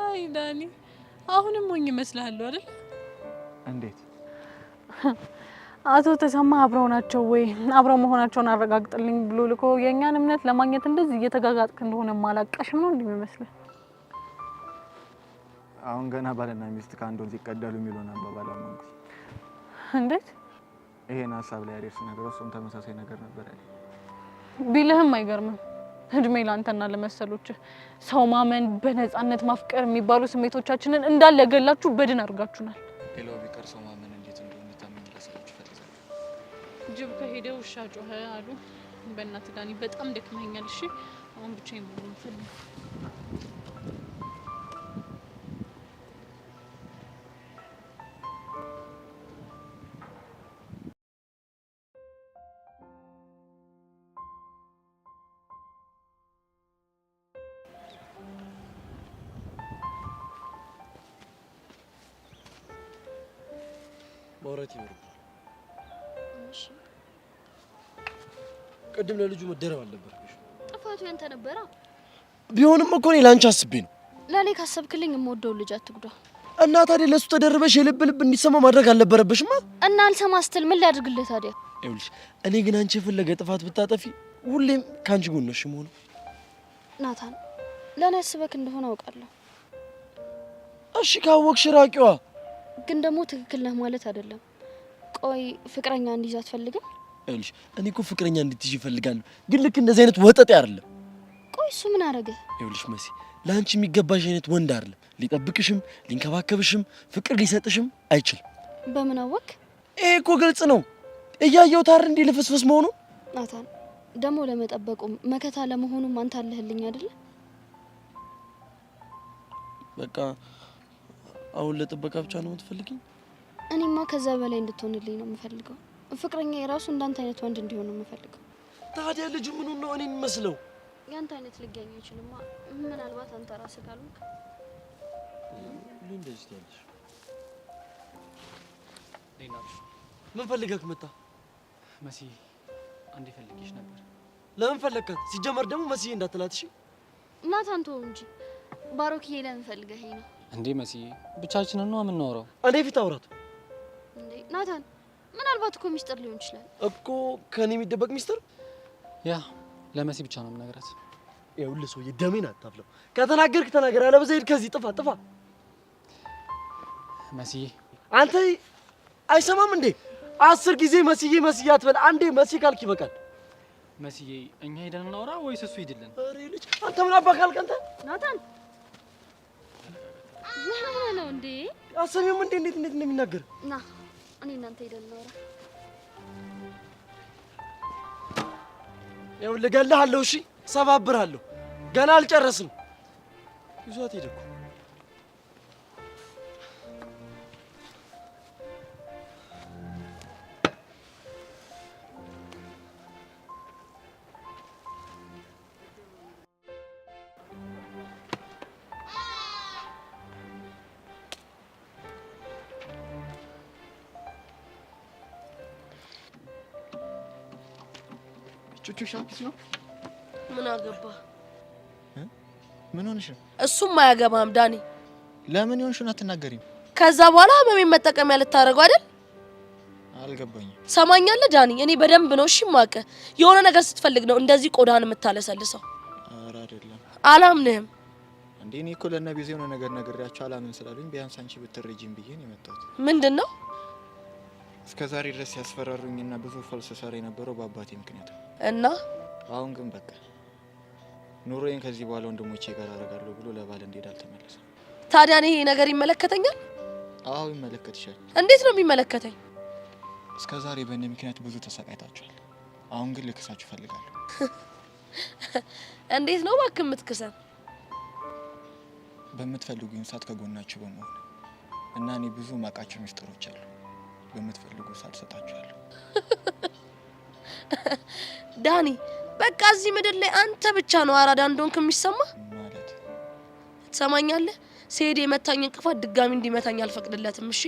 አይ ዳኒ አሁንም ሞኝ ይመስልሃል አይደል? እንዴት? አቶ ተሰማ አብረው ናቸው ወይ? አብረው መሆናቸውን አረጋግጥልኝ ብሎ ልኮ የኛን እምነት ለማግኘት እንደዚህ እየተጋጋጥክ እንደሆነ ማላቀሽም ነው እንደሚመስለው። አሁን ገና ባልና ሚስት ከአንድ ወንዝ ይቀዳሉ የሚለውን አባባል አመንኩ። እንዴት? ይሄን ሀሳብ ላይ ያደርስ ነገር እሱም ተመሳሳይ ነገር ነበር ያለኝ። ቢልህም አይገርምም። እድሜ ላንተና ለመሰሎች ሰው ማመን፣ በነፃነት ማፍቀር የሚባሉ ስሜቶቻችንን እንዳለ ገላችሁ በድን አድርጋችሁናል። ሌላው ቢቀር ሰው ማመን እንዴት እንደሆነ ታምን ራሳችሁ ፈልጋችሁ። ጅብ ከሄደ ውሻ ጮኸ አሉ። በእናትህ ዳኒ በጣም ደክመኛል። እሺ አሁን ብቻዬን መሆን ፈልግ። ማውራት ይኖርብናል። እሺ ቅድም ለልጁ መደረብ አልነበረብሽ። ጥፋቱ ያንተ ነበረ። ቢሆንም እኮ እኔ ላንቺ አስቤ ነው። ለኔ ካሰብክልኝ የምወደው ልጅ አትጉዳ። እና ታዲያ ለሱ ተደርበሽ የልብ ልብ እንዲሰማ ማድረግ አልነበረብሽማ። እና አልሰማ ስትል ምን ላድርግልህ ታዲያ? ይኸውልሽ እኔ ግን አንቺ የፈለገ ጥፋት ብታጠፊ ሁሌም ካንቺ ጎን ነሽ የምሆነው። ናታን ለኔ አስበክ እንደሆነ አውቃለሁ። እሺ ካወቅሽ ራቂዋ። ግን ደግሞ ትክክል ነህ ማለት አይደለም። ቆይ ፍቅረኛ እንዲይዝ አትፈልግም? ይኸውልሽ እኔ እኮ ፍቅረኛ እንድትይዥ እፈልጋለሁ፣ ግን ልክ እንደዚህ አይነት ወጠጤ አይደለም። ቆይ እሱ ምን አረገ? ይኸውልሽ መሲ ለአንቺ የሚገባሽ አይነት ወንድ አይደለም። ሊጠብቅሽም ሊንከባከብሽም ፍቅር ሊሰጥሽም አይችልም። በምን አወቅ? ይሄ እኮ ግልጽ ነው። እያየሁት አይደል እንዴ ልፍስፍስ መሆኑ። ናታን ደግሞ ለመጠበቁም መከታ ለመሆኑም አንተ አለህልኝ አይደለ? በቃ አሁን ለጥበቃ ብቻ ነው የምትፈልጊኝ? እኔማ ከዛ በላይ እንድትሆንልኝ ነው የምፈልገው። ፍቅረኛ የራሱ እንዳንተ አይነት ወንድ እንዲሆን ነው የምፈልገው። ታዲያ ልጁ ምን ነው እኔን መስለው? ያንተ አይነት ሊገኝ ይችላልማ። ምናልባት አንተ ራስህ ካልሆንክ እንደዚህ ትያለሽ። ምን ፈልገህ መጣ? መሲ አንዴ ፈልጌሽ ነበር። ለምን ፈለግካት? ሲጀመር ደግሞ መስዬ እንዳትላት እሺ። ናታን ተው እንጂ ባሮክዬ ለምን ፈልገህ ነው እንዴ? መሲ ብቻችንን ነው የምናወራው። እኔ ፊት አውራት እንዴ? ናታን ምናልባት እኮ ሚስጥር ሊሆን ይችላል እኮ። ከኔ የሚደበቅ ሚስጥር? ያ ለመሲ ብቻ ነው የምነግራት። ይኸውልህ ሰውዬ ደሜን አታፍለው። ከተናገርክ ተናገር፣ አለበለዚያ ሂድ ከዚህ ጥፋ ጥፋ። መሲ አንተ አይሰማም እንዴ? 10 ጊዜ መስዬ መስዬ አትበል። አንዴ መሲ ካልክ ይበቃል። መስዬ እኛ ሄደን እናውራ ወይስ እሱ ሄድልን? አሬ ልጅ አንተ ምን አባህ ካልክ አንተ ናታን ምን ነው እንዴ? አሰሚም እንዴ እንዴት እንደሚናገር ና እኔ እናንተ ሄደን እናውራ። ይኸውልህ እገልሃለሁ። እሺ ሰባብርሃለሁ። ገና አልጨረስም። ይዟት ሄደ እኮ። ቹቹ ሻምፒስ ነው። ምን አገባ? ምን ሆነሽ? እሱም አያገባም ዳኒ። ለምን ይሆንሽን አትናገሪም? ከዛ በኋላ ህመሜን መጠቀሚያ ልታደርገው አይደል? አልገባኝም። ሰማኛለህ ዳኒ፣ እኔ በደንብ ነው እሺ የማውቅህ። የሆነ ነገር ስትፈልግ ነው እንደዚህ ቆዳህን የምታለሰልሰው። ኧረ አይደለም። አላምንህም እንዴ? እኔ እኮ ለነቢዜ የሆነ ነገር ነግሬያቸው አላምን ስላሉኝ ቢያንስ አንቺ ብትረጂኝ ብዬ ነው የመጣሁት። ምንድን ነው? እስከ ዛሬ ድረስ ያስፈራሩኝና ብዙ ፈልስ ሰራ የነበረው በአባቴ ምክንያት እና አሁን ግን በቃ ኑሮዬን ከዚህ በኋላ ወንድሞቼ ጋር አደርጋለሁ ብሎ ለባል እንዲሄድ አልተመለሰም። ታዲያ እኔ ይሄ ነገር ይመለከተኛል? አዎ ይመለከትሻል። እንዴት ነው የሚመለከተኝ? እስከ ዛሬ በእኔ ምክንያት ብዙ ተሰቃይታችኋል። አሁን ግን ልክሳችሁ ፈልጋለሁ። እንዴት ነው እባክህ የምትክሰን? በምትፈልጉኝ ሰዓት ከጎናችሁ በመሆን እና እኔ ብዙ ማቃቸው ሚስጥሮች አሉ። በምትፈልጉ ሰዓት ሰጣችኋለሁ። ዳኒ በቃ እዚህ ምድር ላይ አንተ ብቻ ነው አራዳ እንደሆንክ የሚሰማ ማለት ትሰማኛለህ? ሲሄድ የመታኝ እንቅፋት ድጋሚ እንዲመታኝ አልፈቅድለትም። እሺ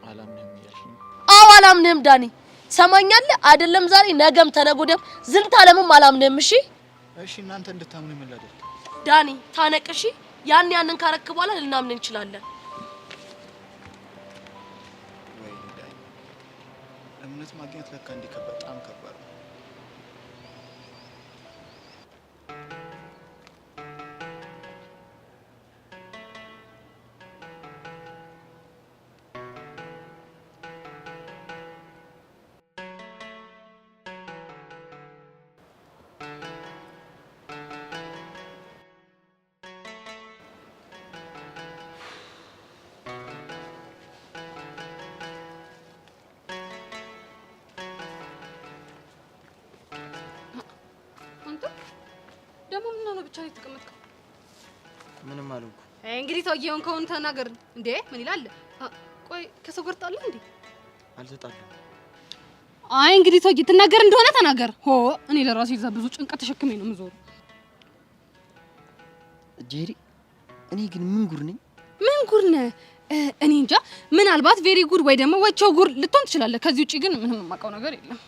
አላምንህም እያልሽኝ? አዎ አላምንህም ዳኒ። ትሰማኛለህ? አይደለም ዛሬ ነገም ተነጎደም ዝንት አለምም አላምንህም። እሺ እሺ እናንተ እንድታምኑ ምን ላድርግ? ዳኒ ታነቅ። እሺ ያንን ካረክ በኋላ ልናምን እንችላለን። ወይ ዳኒ እምነት ማግኘት ለካ እንዲህ በጣም ከባድ ነው። ደግሞ ምን ነው ብቻ ነው የተቀመጥከው? ምንም አልኩ። እንግዲህ ሰውዬውን ከሆነ ተናገር እንዴ። ምን ይላል? ቆይ ከሰው ጋር ጣልህ እንዴ? አልተጣለም። አይ እንግዲህ ሰውዬ ትናገር እንደሆነ ተናገር። ሆ እኔ ለራሴ እዛ ብዙ ጭንቀት ተሸክሜ ነው የምዞረው። ጄሪ እኔ ግን ምን ጉር ነኝ? ምን ጉር ነህ? እኔ እንጃ። ምናልባት ቬሪ ጉድ ወይ ደግሞ ወቸው ጉር ልትሆን ትችላለህ። ከዚህ ውጪ ግን ምንም የማውቀው ነገር የለም።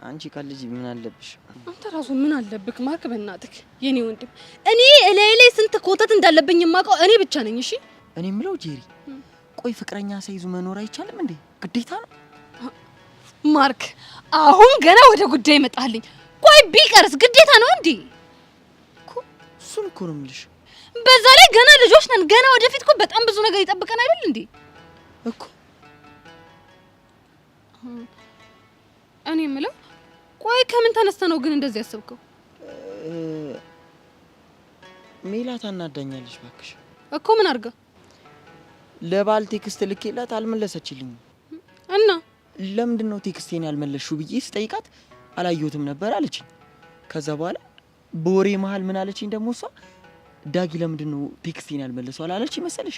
አንቺ ካልልጅ ምን አለብሽ? አንተ ራሱ ምን አለብክ? ማርክ በእናትክ የኔ ወንድም። እኔ ላይ ስንት ኮተት እንዳለብኝ የማውቀው እኔ ብቻ ነኝ። እሺ እኔ የምለው ጄሪ፣ ቆይ ፍቅረኛ ሳይዙ መኖር አይቻልም እንዴ? ግዴታ ነው? ማርክ አሁን ገና ወደ ጉዳይ መጣልኝ። ቆይ ቢቀርስ ግዴታ ነው እንዴ? እሱን እኮ ነው የምልሽ። በዛ ላይ ገና ልጆች ነን። ገና ወደፊት እኮ በጣም ብዙ ነገር ይጠብቀን አይደል እንዴ? እኮ እኔ የምለው ቆይ ከምን ተነስተ ነው ግን እንደዚህ ያሰብከው? ሜላት አናዳኛለች ባክሽ። እኮ ምን አድርጋ? ለባል ቴክስት ልኬላት አልመለሰችልኝም። እና ለምንድን ነው ቴክስቴን ያልመለስሽው ብዬ ስጠይቃት አላየሁትም ነበር አለችኝ። ከዛ በኋላ በወሬ መሀል ምን አለችኝ ደግሞ እሷ ዳጊ ለምንድን ነው ቴክስቴን ያልመለሰው አላለችኝ መሰለሽ?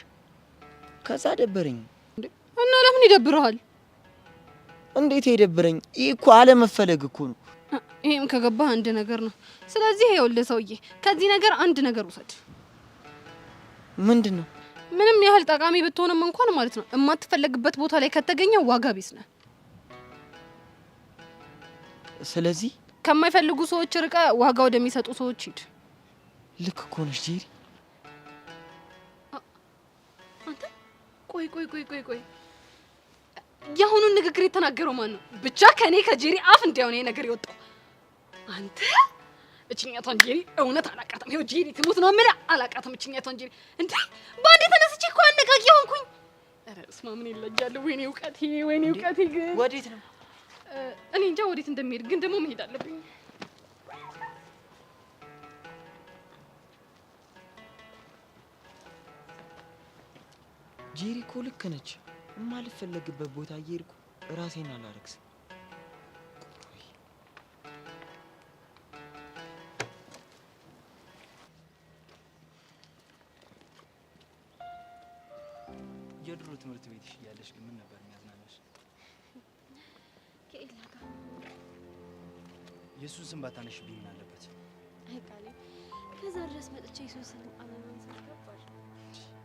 ከዛ ደበረኝ። እና ለምን ይደብረዋል? እንዴት ይደብረኝ? ይሄ እኮ አለመፈለግ እኮ ነው። ይሄም ከገባህ አንድ ነገር ነው። ስለዚህ ይኸውልህ ሰውዬ ከዚህ ነገር አንድ ነገር ውሰድ። ምንድን ነው? ምንም ያህል ጠቃሚ ብትሆንም እንኳን ማለት ነው የማትፈለግበት ቦታ ላይ ከተገኘ ዋጋ ቢስ ነህ። ስለዚህ ከማይፈልጉ ሰዎች ርቀ ዋጋ ወደሚሰጡ ሰዎች ሂድ። ልክ እኮ ነሽ ጄሪ። አንተ ቆይ የአሁኑን ንግግር የተናገረው ማን ነው? ብቻ ከኔ ከጄሪ አፍ እንዲያው ነው ነገር የወጣው። አንተ እቺኛቷን ጄሪ እውነት አላቃተም። ይኸው ጄሪ ትሙት ነው የምልህ አላቃተም። እቺኛቷን ጄሪ እንዴ ባንዴ ተነስቼ እኮ አነቃቂ ሆንኩኝ። ኧረ እስማ ምን ይለጃል? ወይኔ እውቀቴ ግን ወዴት ነው? እኔ እንጃ ወዴት እንደሚሄድ ግን ደግሞ መሄድ አለብኝ። ጄሪ እኮ ልክ ነች። የማልፈለግበት ቦታ እየሄድኩ ራሴን አላረክስም። የድሮ ትምህርት ቤትሽ እያለሽ ግን ምን ነበር የሚያዝናናሽ? ከኤላ ጋር የሱን ስም ባታነሽብኝ ምን አለበት? አይ ቃሌ ከዛ ድረስ መጥቼ የሱን ስም አለማንሳት ገባል።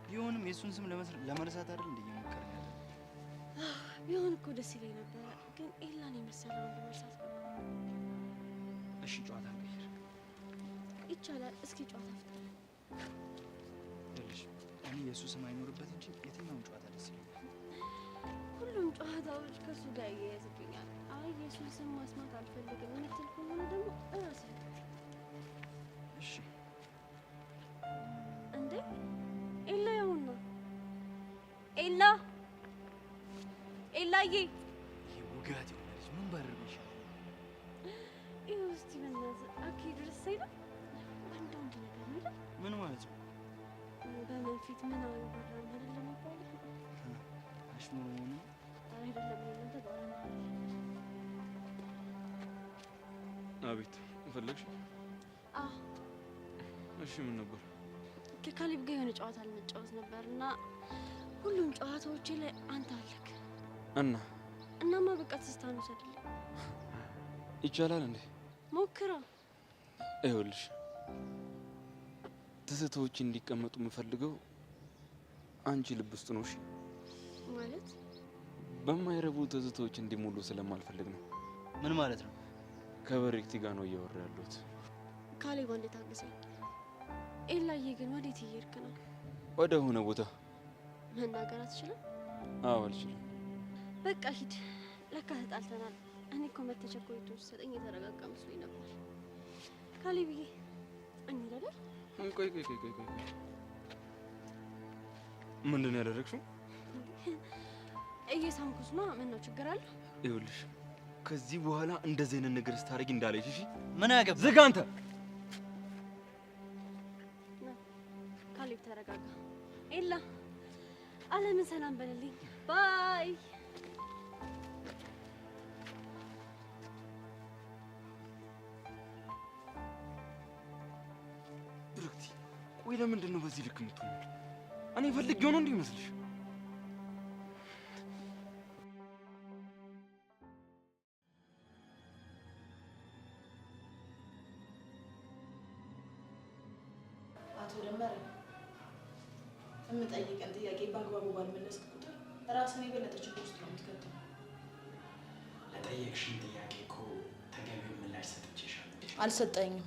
ቢሆንም የሱን ስም ለመርሳት አይደል እንደ እየሞከርን ያለ። ቢሆን እኮ ደስ ይለኝ ነበረ፣ ግን ኤላን የመሰለ ወንድ መርሳት ገባል። እሺ ጨዋታ እንቀይር። ይቻላል። እስኪ ጨዋታ ፍጠር። ይኸውልሽ እኔ የሱ ስም አይኖርበት እንጂ የትኛውም ጨዋታ ደስ ይለኛል። ሁሉም ጨዋታዎች ከሱ ጋር እያያዝብኛል። አይ የሱን ስም ማስማት አልፈልግም የምትል ከሆነ ደግሞ እራስህ እሺ። እንዴ ኤላ ያውና ኤላዬ ውጋት ይሆናለች። ምን ባደርግ ይሻላል? ይኸው እስቲ በእናትህ አካሄዱ ደስ አይልም? አንድ ነገር ነው። ምን ማለት ነው? በምን ፊት ምን አወራን አይደለም የሚባለው? አሽሙር መሆኑ አይደለም እናንተ ባላ። አቤት ፈለግሽ? እሺ ምን ነበር? ከካሊብ ጋር የሆነ ጨዋታ ልንጫወት ነበር እና ሁሉም ጨዋታዎቼ ላይ አንተ አለክ እናማ በቃ ትስታኑ ሰድልኝ ይቻላል እንዴ? ሞክራ። ይኸውልሽ ትዝታዎች እንዲቀመጡ የምፈልገው አንቺ ልብ ውስጥ ነው። እሺ ማለት በማይረቡ ትዝታዎች እንዲሞሉ ስለማልፈልግ ነው። ምን ማለት ነው? ከበሬክቲ ጋር ነው እያወራ ያለሁት። ካሌብ እንዴት ታግሰኝ። ኤላዬ ግን ወዴት እየሄድክ ነው? ወደ ሆነ ቦታ። መናገር አትችልም? አዎ አልችልም። በቃ ሂድ። ለካ ተጣልተናል። እኔ እኮ መተቸኮይቱ ሰጠኝ የተረጋጋ መስሎኝ ነበር። ካሌብዬ እንሂድ አይደል? ቆይ ምንድን ነው ያደረግሽው? እየሳምኩስ ነው። ምን ነው ችግር አለ? ይኸውልሽ ከዚህ በኋላ እንደዚህ አይነት ነገር ስታደርጊ እንዳለሽ። እሺ ምን ያገባ? ዝጋ አንተ። ካሌብ ተረጋጋ። ኤላ አለምን ሰላም በልልኝ። ባይ ብሩክቲ፣ ቆይ ለምንድን ነው በዚህ ልክ የምትሆኚው? እኔ ፈልጌው ነው እንዴ ይመስልሽ? አቶ ደመረ የምጠይቀን ጥያቄ በአግባቡ ባልመለስክ ቁጥር ራስን የበለጠ ችግር ውስጥ ነው የምትከተው። ለጠየቅሽኝ ጥያቄ እኮ ተገቢውን ምላሽ ሰጥቼሻለሁ። አልሰጠኝም።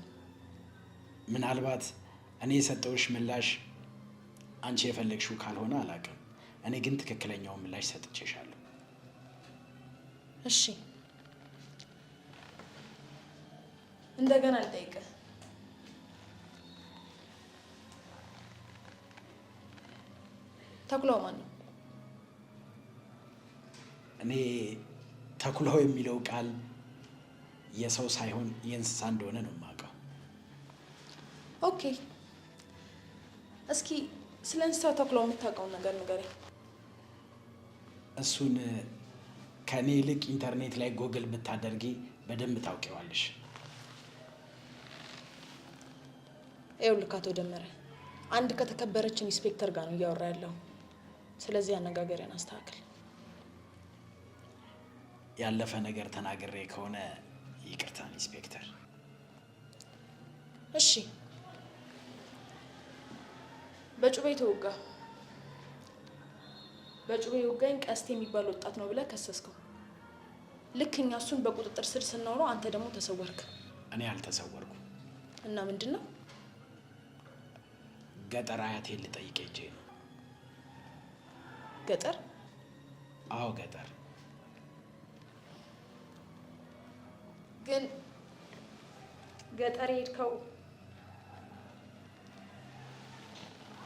ምናልባት እኔ የሰጠሁሽ ምላሽ አንቺ የፈለግሽው ካልሆነ አላውቅም። እኔ ግን ትክክለኛውን ምላሽ ሰጥቼሻለሁ። እሺ እንደገና ልጠይቅህ። ተኩላው ማን ነው? እኔ ተኩላው የሚለው ቃል የሰው ሳይሆን የእንስሳ እንደሆነ ነው የማውቀው። ኦኬ፣ እስኪ ስለ እንስሳው ተኩላው የምታውቀውን ነገር ንገረኝ። እሱን ከእኔ ይልቅ ኢንተርኔት ላይ ጎግል ብታደርጊ በደንብ ታውቂዋለሽ። ይኸውልህ አቶ ደመረ፣ አንድ ከተከበረች ኢንስፔክተር ጋር ነው እያወራ ያለው። ስለዚህ አነጋገሪያን አስተካክል። ያለፈ ነገር ተናግሬ ከሆነ ይቅርታ ኢንስፔክተር። እሺ፣ በጩቤ ተወጋ። በጩቤ ወጋኝ ቀስቴ የሚባል ወጣት ነው ብለህ ከሰስከው። ልክ እኛ እሱን በቁጥጥር ስር ስናውለው አንተ ደግሞ ተሰወርክ። እኔ አልተሰወርኩም። እና ምንድን ነው? ገጠር አያቴን ልጠይቅ ሄጄ ነው። ገጠር? አዎ ገጠር። ግን ገጠር ሄድከው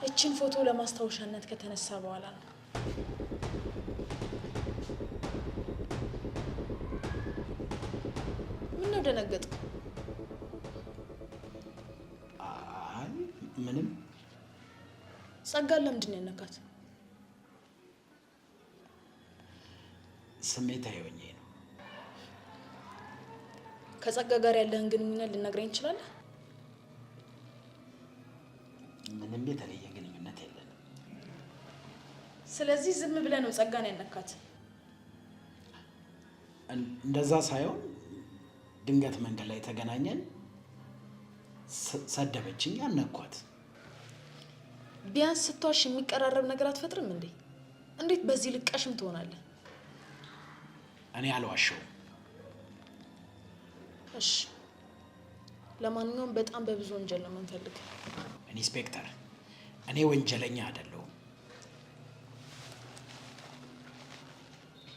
እችን ፎቶ ለማስታወሻነት ከተነሳ በኋላ ነው። ምነው ደነገጥክ? አይ ምንም። ጸጋን ለምንድን ነው ያነካት? ስሜታዊ ሆኜ ነው። ከጸጋ ጋር ያለህን ግንኙነት ልነግረኝ ትችላለህ? ምንም የተለየ ግንኙነት የለንም። ስለዚህ ዝም ብለህ ነው ጸጋን ያነካት? እንደዛ ሳይሆን ድንገት መንገድ ላይ ተገናኘን፣ ሰደበችኝ፣ አነኳት። ቢያንስ ስትዋሽ የሚቀራረብ ነገር አትፈጥርም እንዴ? እንዴት በዚህ ልቀሽም ትሆናለህ? እኔ አልዋሸውም። እሺ፣ ለማንኛውም በጣም በብዙ ወንጀል ነው የምንፈልግ። ኢንስፔክተር፣ እኔ ወንጀለኛ አይደለሁም።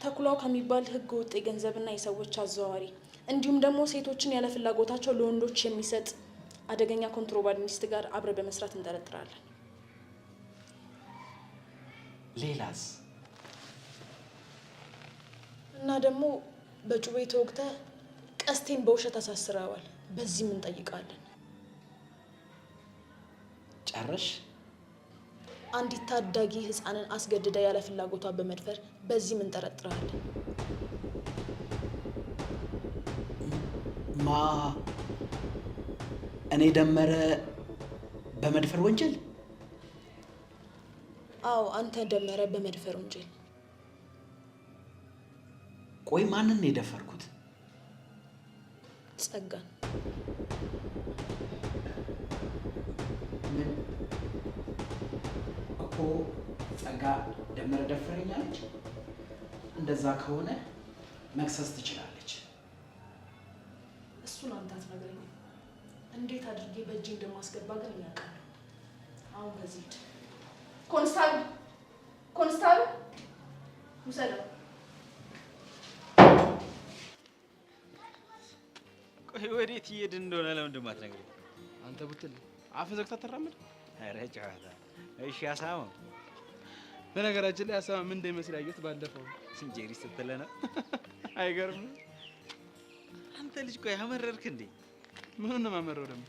ተኩላው ከሚባል ህገ ወጥ የገንዘብና የሰዎች አዘዋዋሪ እንዲሁም ደግሞ ሴቶችን ያለ ፍላጎታቸው ለወንዶች የሚሰጥ አደገኛ ኮንትሮባንዲስት ጋር አብረ በመስራት እንጠረጥራለን። ሌላስ? እና ደግሞ በጩቤ ተወግተህ ቀስቴን በውሸት አሳስረዋል። በዚህም እንጠይቃለን። ጨረሽ? አንዲት ታዳጊ ህፃንን አስገድዳ ያለ ፍላጎቷ በመድፈር በዚህም እንጠረጥራለን። ማ? እኔ ደመረ በመድፈር ወንጀል? አዎ፣ አንተ ደመረ በመድፈር ወንጀል። ቆይ ማንን ነው የደፈርኩት? ጸጋን። ምን እኮ ጸጋ ደመረ ደፈረኛለች? እንደዛ ከሆነ መክሰስ ትችላለች። እሱን አንተ አትነግረኝም። እንዴት አድርጌ በእጄ እንደማስገባ ግን ያውቃለሁ። አሁን በዚህ ሂድ። ኮንስታብል፣ ኮንስታብል ውሰደው። ቆይ ወዴት እየሄድን እንደሆነ ለምንድን ነው የማትነግረኝ? አንተ ብትል አፍ ዘግተህ ትራመድ። ኧረ ጨዋታ። እሺ አሳማው። በነገራችን ላይ አሳማ ምን እንደሚመስል ያየሁት ባለፈው ሲንጀሪ ስትለና አይገርምም? አንተ ልጅ ቆይ አመረርክ እንዴ? ምኑን ነው የማመረው ደግሞ?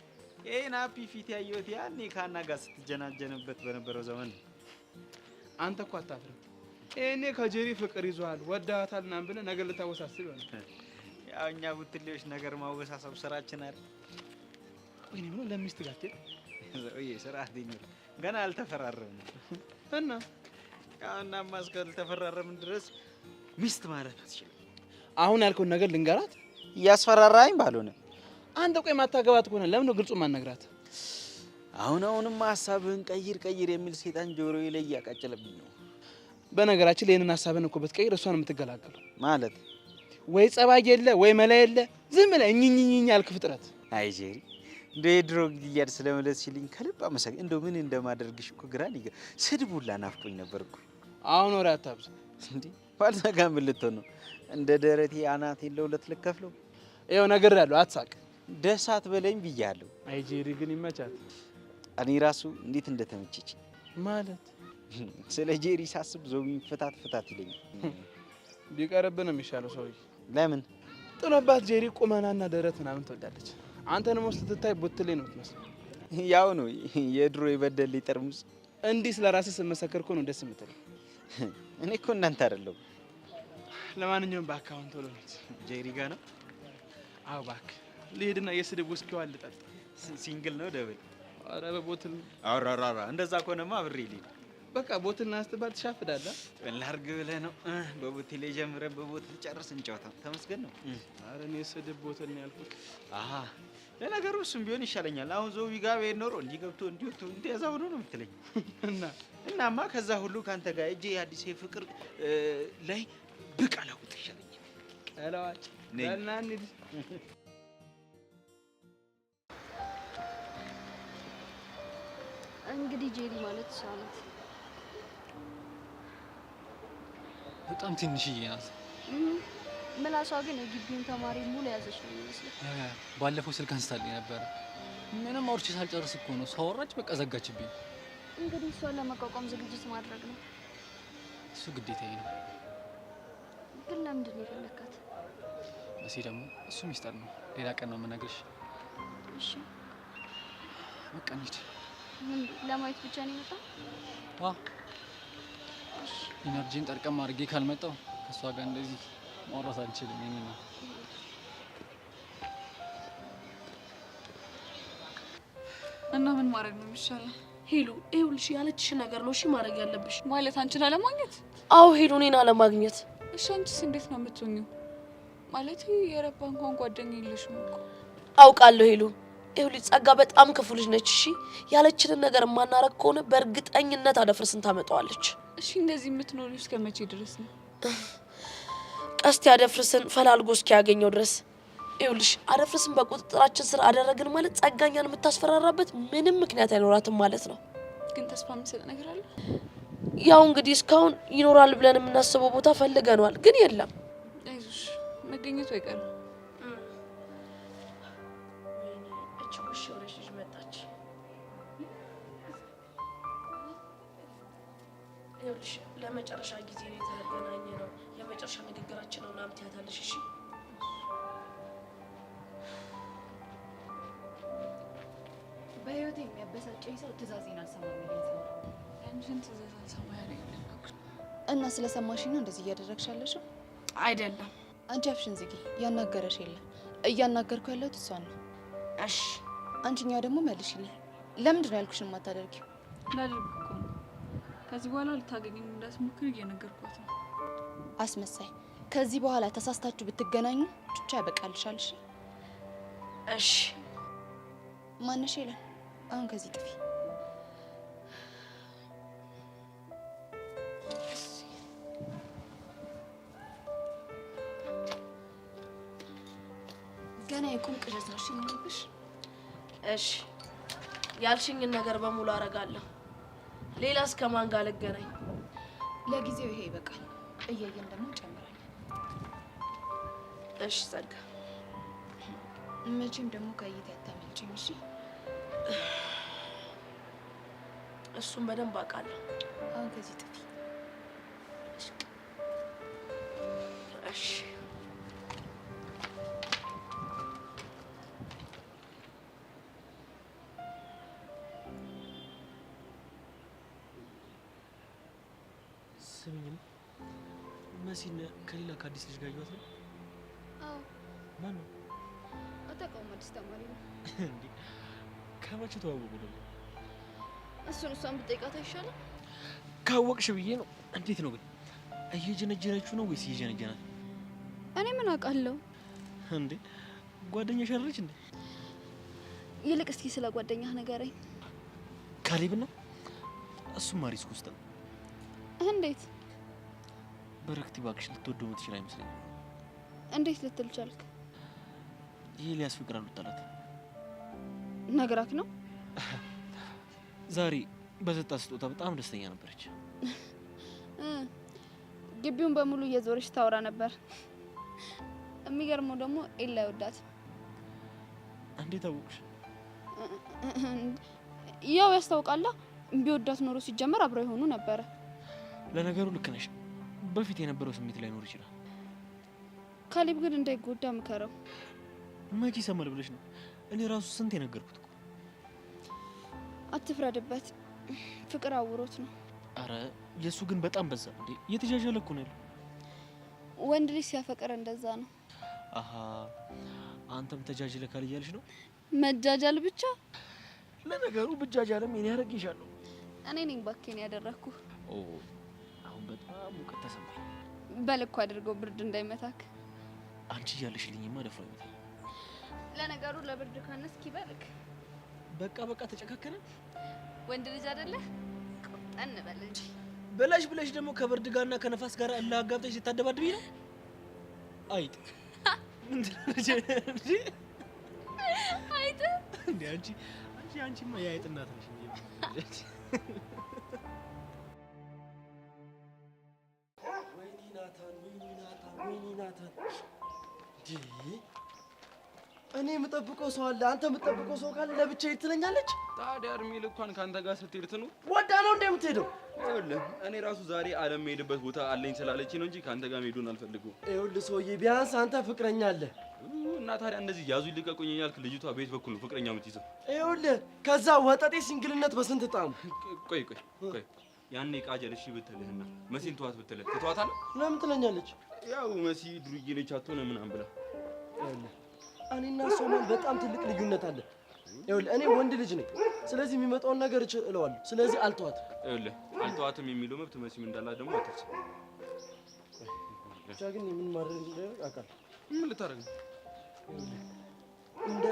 ይሄን ሃፒ ፊት ያየሁት ያኔ ከአና ጋር ስትጀናጀንበት በነበረው ዘመን ነው። አንተ እኮ አታፍርም። ይሄኔ ከጀሪ ፍቅር ይዟል ወዳታል ምናምን ብለህ ነገር ልታወሳስብ ይሆናል። ያው እኛ ቡትሌዎች ነገር ማወሳሰብ ስራችን አይደል? ቆይ ነው ለሚስት ጋር ወይ ስርዓት ይኖር ገና አልተፈራረምንም እና ያውና ማስከል ተፈራረምን ድረስ ሚስት ማለት አትችልም። አሁን ያልከውን ነገር ልንገራት። እያስፈራራኝ ባልሆነ አንተ ቆይ ማታገባት ከሆነ ለምን ነው ግልጹን ማነግራት? አሁንም ሀሳብህን ቀይር የሚል ሰይጣን ጆሮዬ ላይ እያቃጨለብኝ ነው። በነገራችን ላይ ይሄንን ሀሳብህን እኮ ብትቀይር እሷን የምትገላገለው ማለት ወይ ጸባይ የለ ወይ መላ የለ ዝም ብለህ እኝኝኝ ያልክ ፍጥረት። አይ ጄሪ እንደ የድሮ ጊዜያድ ስለመለስሽልኝ ከልብ አመሰግን። እንደው ምን እንደማደርግሽ እኮ ግራ ይገ ስድቡላ ናፍቆኝ ነበርኩ። አሁን ወሬ አታብዛ እንዴ ባልዘጋ ምን ልትሆን ነው? እንደ ደረቴ አናቴን ለሁለት ልከፍለው? ይኸው ነገር ያለው አትሳቅ። ደስ አትበለኝ ብያለሁ። አይ ጄሪ ግን ይመቻት። እኔ ራሱ እንዴት እንደተመቸች ማለት ስለ ጄሪ ሳስብ ዞቢ ፍታት ይለኛል። ቢቀርብ ነው የሚሻለው ሰውዬ። ለምን? ጥሎባት ጄሪ ቁመናና ደረት ምናምን ትወዳለች። አንተን ሞስ ስትታይ ቡትሌ ነው የምትመስለው። ያው ነው የድሮ የበደሌ ጠርሙስ። እንዲህ ስለራስህ ስትመሰክር እኮ ነው ደስ የምትለው። እኔ እኮ እናንተ አይደለሁም። ለማንኛውም በአካውንት ቶሎ ነች። ጄሪ ጋር ነው? አዎ እባክህ ልሄድና የስድብ ውስኪዋን ልጠጣ። ሲንግል ነው ደብል? ኧረ በቦትል። አራራራ እንደዛ ከሆነማ አብሬ ልሂድ። በቃ ቦትል ናስትባል ትሻፍዳለህ። ምን ላድርግ ብለህ ነው? በቦትል ጀምረን በቦትል ጨርስ እንጫወታ። ተመስገን ነው። ኧረ እኔ ስድብ ቦትል ነው ያልኩት። አሃ ለነገሩ እሱም ቢሆን ይሻለኛል። አሁን ዞቢ ጋር ብሄድ ኖሮ እንዲህ ገብቶ እንዲወጡ እንደዛ ሆኖ ነው የምትለኝ። እናማ ከዛ ሁሉ ካንተ ጋር እጄ የአዲስ ፍቅር ላይ ብቅ አላውጥ ይሻለኛል። ቀለዋጭ ነና እንሂድ። እንግዲህ ጄሪ ማለት እሷ ናት። በጣም ትንሽዬ ናት። ምላሷ ግን የግቢውን ተማሪ ሙሉ ያዘች ነው የሚመስለው። ባለፈው ስልክ አንስታልኝ ነበረ። ምንም አውርቼ ሳልጨርስ እኮ ነው ሳወራች በቃ ዘጋችብኝ። እንግዲህ እሷን ለመቋቋም ዝግጅት ማድረግ ነው። እሱ ግዴታዬ ነው። ግን ለምንድን ነው የፈለካት? መሲ ደግሞ እሱ ሚስጥር ነው። ሌላ ቀን ነው የምነግርሽ። እሺ በቃ እንሂድ። ምን ለማየት ብቻ ነው የመጣው? ዋ ኢነርጂን ጠርቀም አድርጌ ካልመጣው ከእሷ ጋር እንደዚህ ማውራት አልችልም። የኔ ነው። እና ምን ማድረግ ነው የሚሻለው? ሄሉ ይኸውልሽ ያለችሽ ነገር ነው እሺ ማድረግ ያለብሽ። ማለት አንቺን አለማግኘት? አዎ ሄሉ እኔን አለማግኘት። እሺ አንቺስ እንዴት ነው የምትሆኚው? ማለት የረባ እንኳን ጓደኛ የለሽም እኮ። አውቃለሁ ሄሉ። ይኸውልሽ ጸጋ በጣም ክፉ ልጅ ነች። እሺ ያለችንን ነገር የማናረግ ከሆነ በእርግጠኝነት አደፍርስን ታመጣዋለች። እሺ እንደዚህ የምትኖሪው እስከ መቼ ድረስ ነው? ቀስቲ አደፍርስን ፈላልጎ እስኪያገኘው ድረስ። ይኸውልሽ አደፍርስን በቁጥጥራችን ስር አደረግን ማለት ጸጋኛን የምታስፈራራበት ምንም ምክንያት አይኖራትም ማለት ነው። ግን ተስፋ የሚሰጥ ነገር አለ? ያው እንግዲህ እስካሁን ይኖራል ብለን የምናስበው ቦታ ፈልገነዋል፣ ግን የለም። አይዞሽ መገኘቱ አይቀርም። ይኸውልሽ ለመጨረሻ ጊዜ ነው የተገናኘ ነው። የመጨረሻ ንግግራችን ነው ምናምን ትያታለሽ። እሺ በህይወት የሚያበሳጨኝ ሰው ትእዛዜን አልሰማም ይለኝ ሰው። አንቺን ትእዛዝ አልሰማ ያለኝ እና ስለሰማሽኝ ነው እንደዚህ እያደረግሽ ያለሽው? አይደለም። አንቺ አፍሽን ዝጊ። ያናገረሽ የለም። እያናገርኩ ያለሁት እሷን ነው። እሺ አንቺኛው ደግሞ መልሽልኝ። ለምንድን ነው ያልኩሽን የማታደርጊው? ላደርግ እኮ ነው። ከዚህ በኋላ ልታገኘኝ እንዳትሞክር እየነገርኳት ነው። አስመሳይ። ከዚህ በኋላ ተሳስታችሁ ብትገናኙ ብቻ ያበቃልሻል። እሺ እሺ። ማነሽ ይላል። አሁን ከዚህ ጥፊ። ገና የቁም ቅዠት ነው። እሺ የሚልብሽ። እሺ ያልሽኝን ነገር በሙሉ አረጋለሁ። ሌላ እስከማን ጋር ልገናኝ? ለጊዜው ይሄ ይበቃል። እየየን ደግሞ እንጨምራለን። እሺ ጸጋ። መቼም ደግሞ ከእይታ ያታመልጭኝ። እሺ እሱም በደንብ አውቃለሁ። አሁን ከዚህ ጥፊ። እሺ ስሚኝ፣ መሲን ከሌላ ከአዲስ ልጅ ጋር እያወት ነው? አዎ። ማን ነው? አታውቀውም? አዲስ ተማሪ ነው። እንዴ ከመቼ ተዋወቁ ደግሞ? እሷን ብጠይቃት አይሻልም? ካወቅሽ ብዬ ነው። እንዴት ነው ግን? እየጀነጀነችው ነው ወይስ እየጀነጀናት? እኔ ምን አውቃለሁ? እንዴ ጓደኛሽ አይደለች እንዴ? ይልቅ እስኪ ስለ ጓደኛህ ንገረኝ። ካሌብ ነው። እሱም ሪስክ ውስጥ ነው። እንዴት? በረክቲ እባክሽ ልትወደው የምትችል አይመስለኝም። እንዴት ልትል ቻልክ? ይሄ ሊያስፈቅራሉ ጠላት ነግራክ ነው? ዛሬ በሰጣ ስጦታ በጣም ደስተኛ ነበረች። ግቢውን በሙሉ እየዞረች ታወራ ነበር። የሚገርመው ደግሞ ኤላ ይወዳት። እንዴት አወቅሽ? ያው ያስታውቃላ። ቢወዳት ኖሮ ሲጀመር አብረው ይሆኑ ነበረ። ለነገሩ ልክ ነሽ። በፊት የነበረው ስሜት ላይ ኖር ይችላል። ካሌብ ግን እንዳይጎዳ ምከረው። መቼ ይሰማል ብለሽ ነው? እኔ ራሱ ስንት የነገርኩት እኮ። አትፍረድበት፣ ፍቅር አውሮት ነው። አረ የሱ ግን በጣም በዛ እንዴ! እየተጃጃለ እኮ ነው ያለው። ወንድ ልጅ ሲያፈቅር እንደዛ ነው። አሃ አንተም ተጃጅለ ካል እያልሽ ነው? መጃጃል ብቻ። ለነገሩ ብጃጃልም እኔ ያረግሻለሁ። እኔ ነኝ ባኬን ያደረኩ። ኦ አሁን በጣም ሙቀት ተሰማኝ። በልኩ አድርገው ብርድ እንዳይመታክ። አንቺ እያለሽልኝማ ደፍሮ ይመታል። ለነገሩ ለብርድ ካነስኪ በልክ። በቃ ተጨካከነ። ወንድ ልጅ አይደለ? ቆጠን በል እንጂ ብለሽ ደግሞ ከብርድ ጋርና ከነፋስ ጋር አላጋብተሽ ሲታደባድብኝ ነው። አይጥ ምንድን እንዴ? አይጥ እንዴ? አንቺማ የአይጥ እናት ነሽ እንዴ? ወይኔ ናታን እኔ የምጠብቀው ሰው አለ፣ አንተ የምጠብቀው ሰው ካለ ለብቻዬ ትለኛለች። ታዲያ እድሜ ልኳን ካንተ ጋር ስትሄድ ትኑር። ወዳ ነው እንደ የምትሄደው? ይኸውልህ እኔ ራሱ ዛሬ አለም የሄድበት ቦታ አለኝ ስላለች ነው እንጂ ካንተ ጋር መሄዱን አልፈልገውም። ይኸውልህ ሰውዬ ቢያንስ አንተ ፍቅረኛ አለ እና ታዲያ እንደዚህ ያዙ ይልቀቁኝ እያልክ ልጅቷ ቤት በኩል ነው ፍቅረኛ የምትይዘው? ይኸውልህ ከዛ ወጠጤ ሲንግልነት በስንት ጣሙ። ቆይ ያኔ ቃጀል እሺ ብትልህና መሲን ተዋት ብትልህ ትተዋታለህ? ለምን ትለኛለች? ያው መሲ ዱርዬ ነች አትሆነ ምናምን ብላ። ይኸውልህ እኔና እሷ ማለት በጣም ትልቅ ልዩነት አለ። ይኸውልህ እኔ ወንድ ልጅ ነኝ፣ ስለዚህ የሚመጣውን ነገር እለዋለሁ። ስለዚህ አልተዋትም። ይኸውልህ አልተዋትም የሚለው መብት መሲም እንዳላት ደግሞ አትርሳ። ብቻ ግን ምን ማድረግ እንደሆነ አውቃለሁ። ምን ልታደርግ ነው? እንደ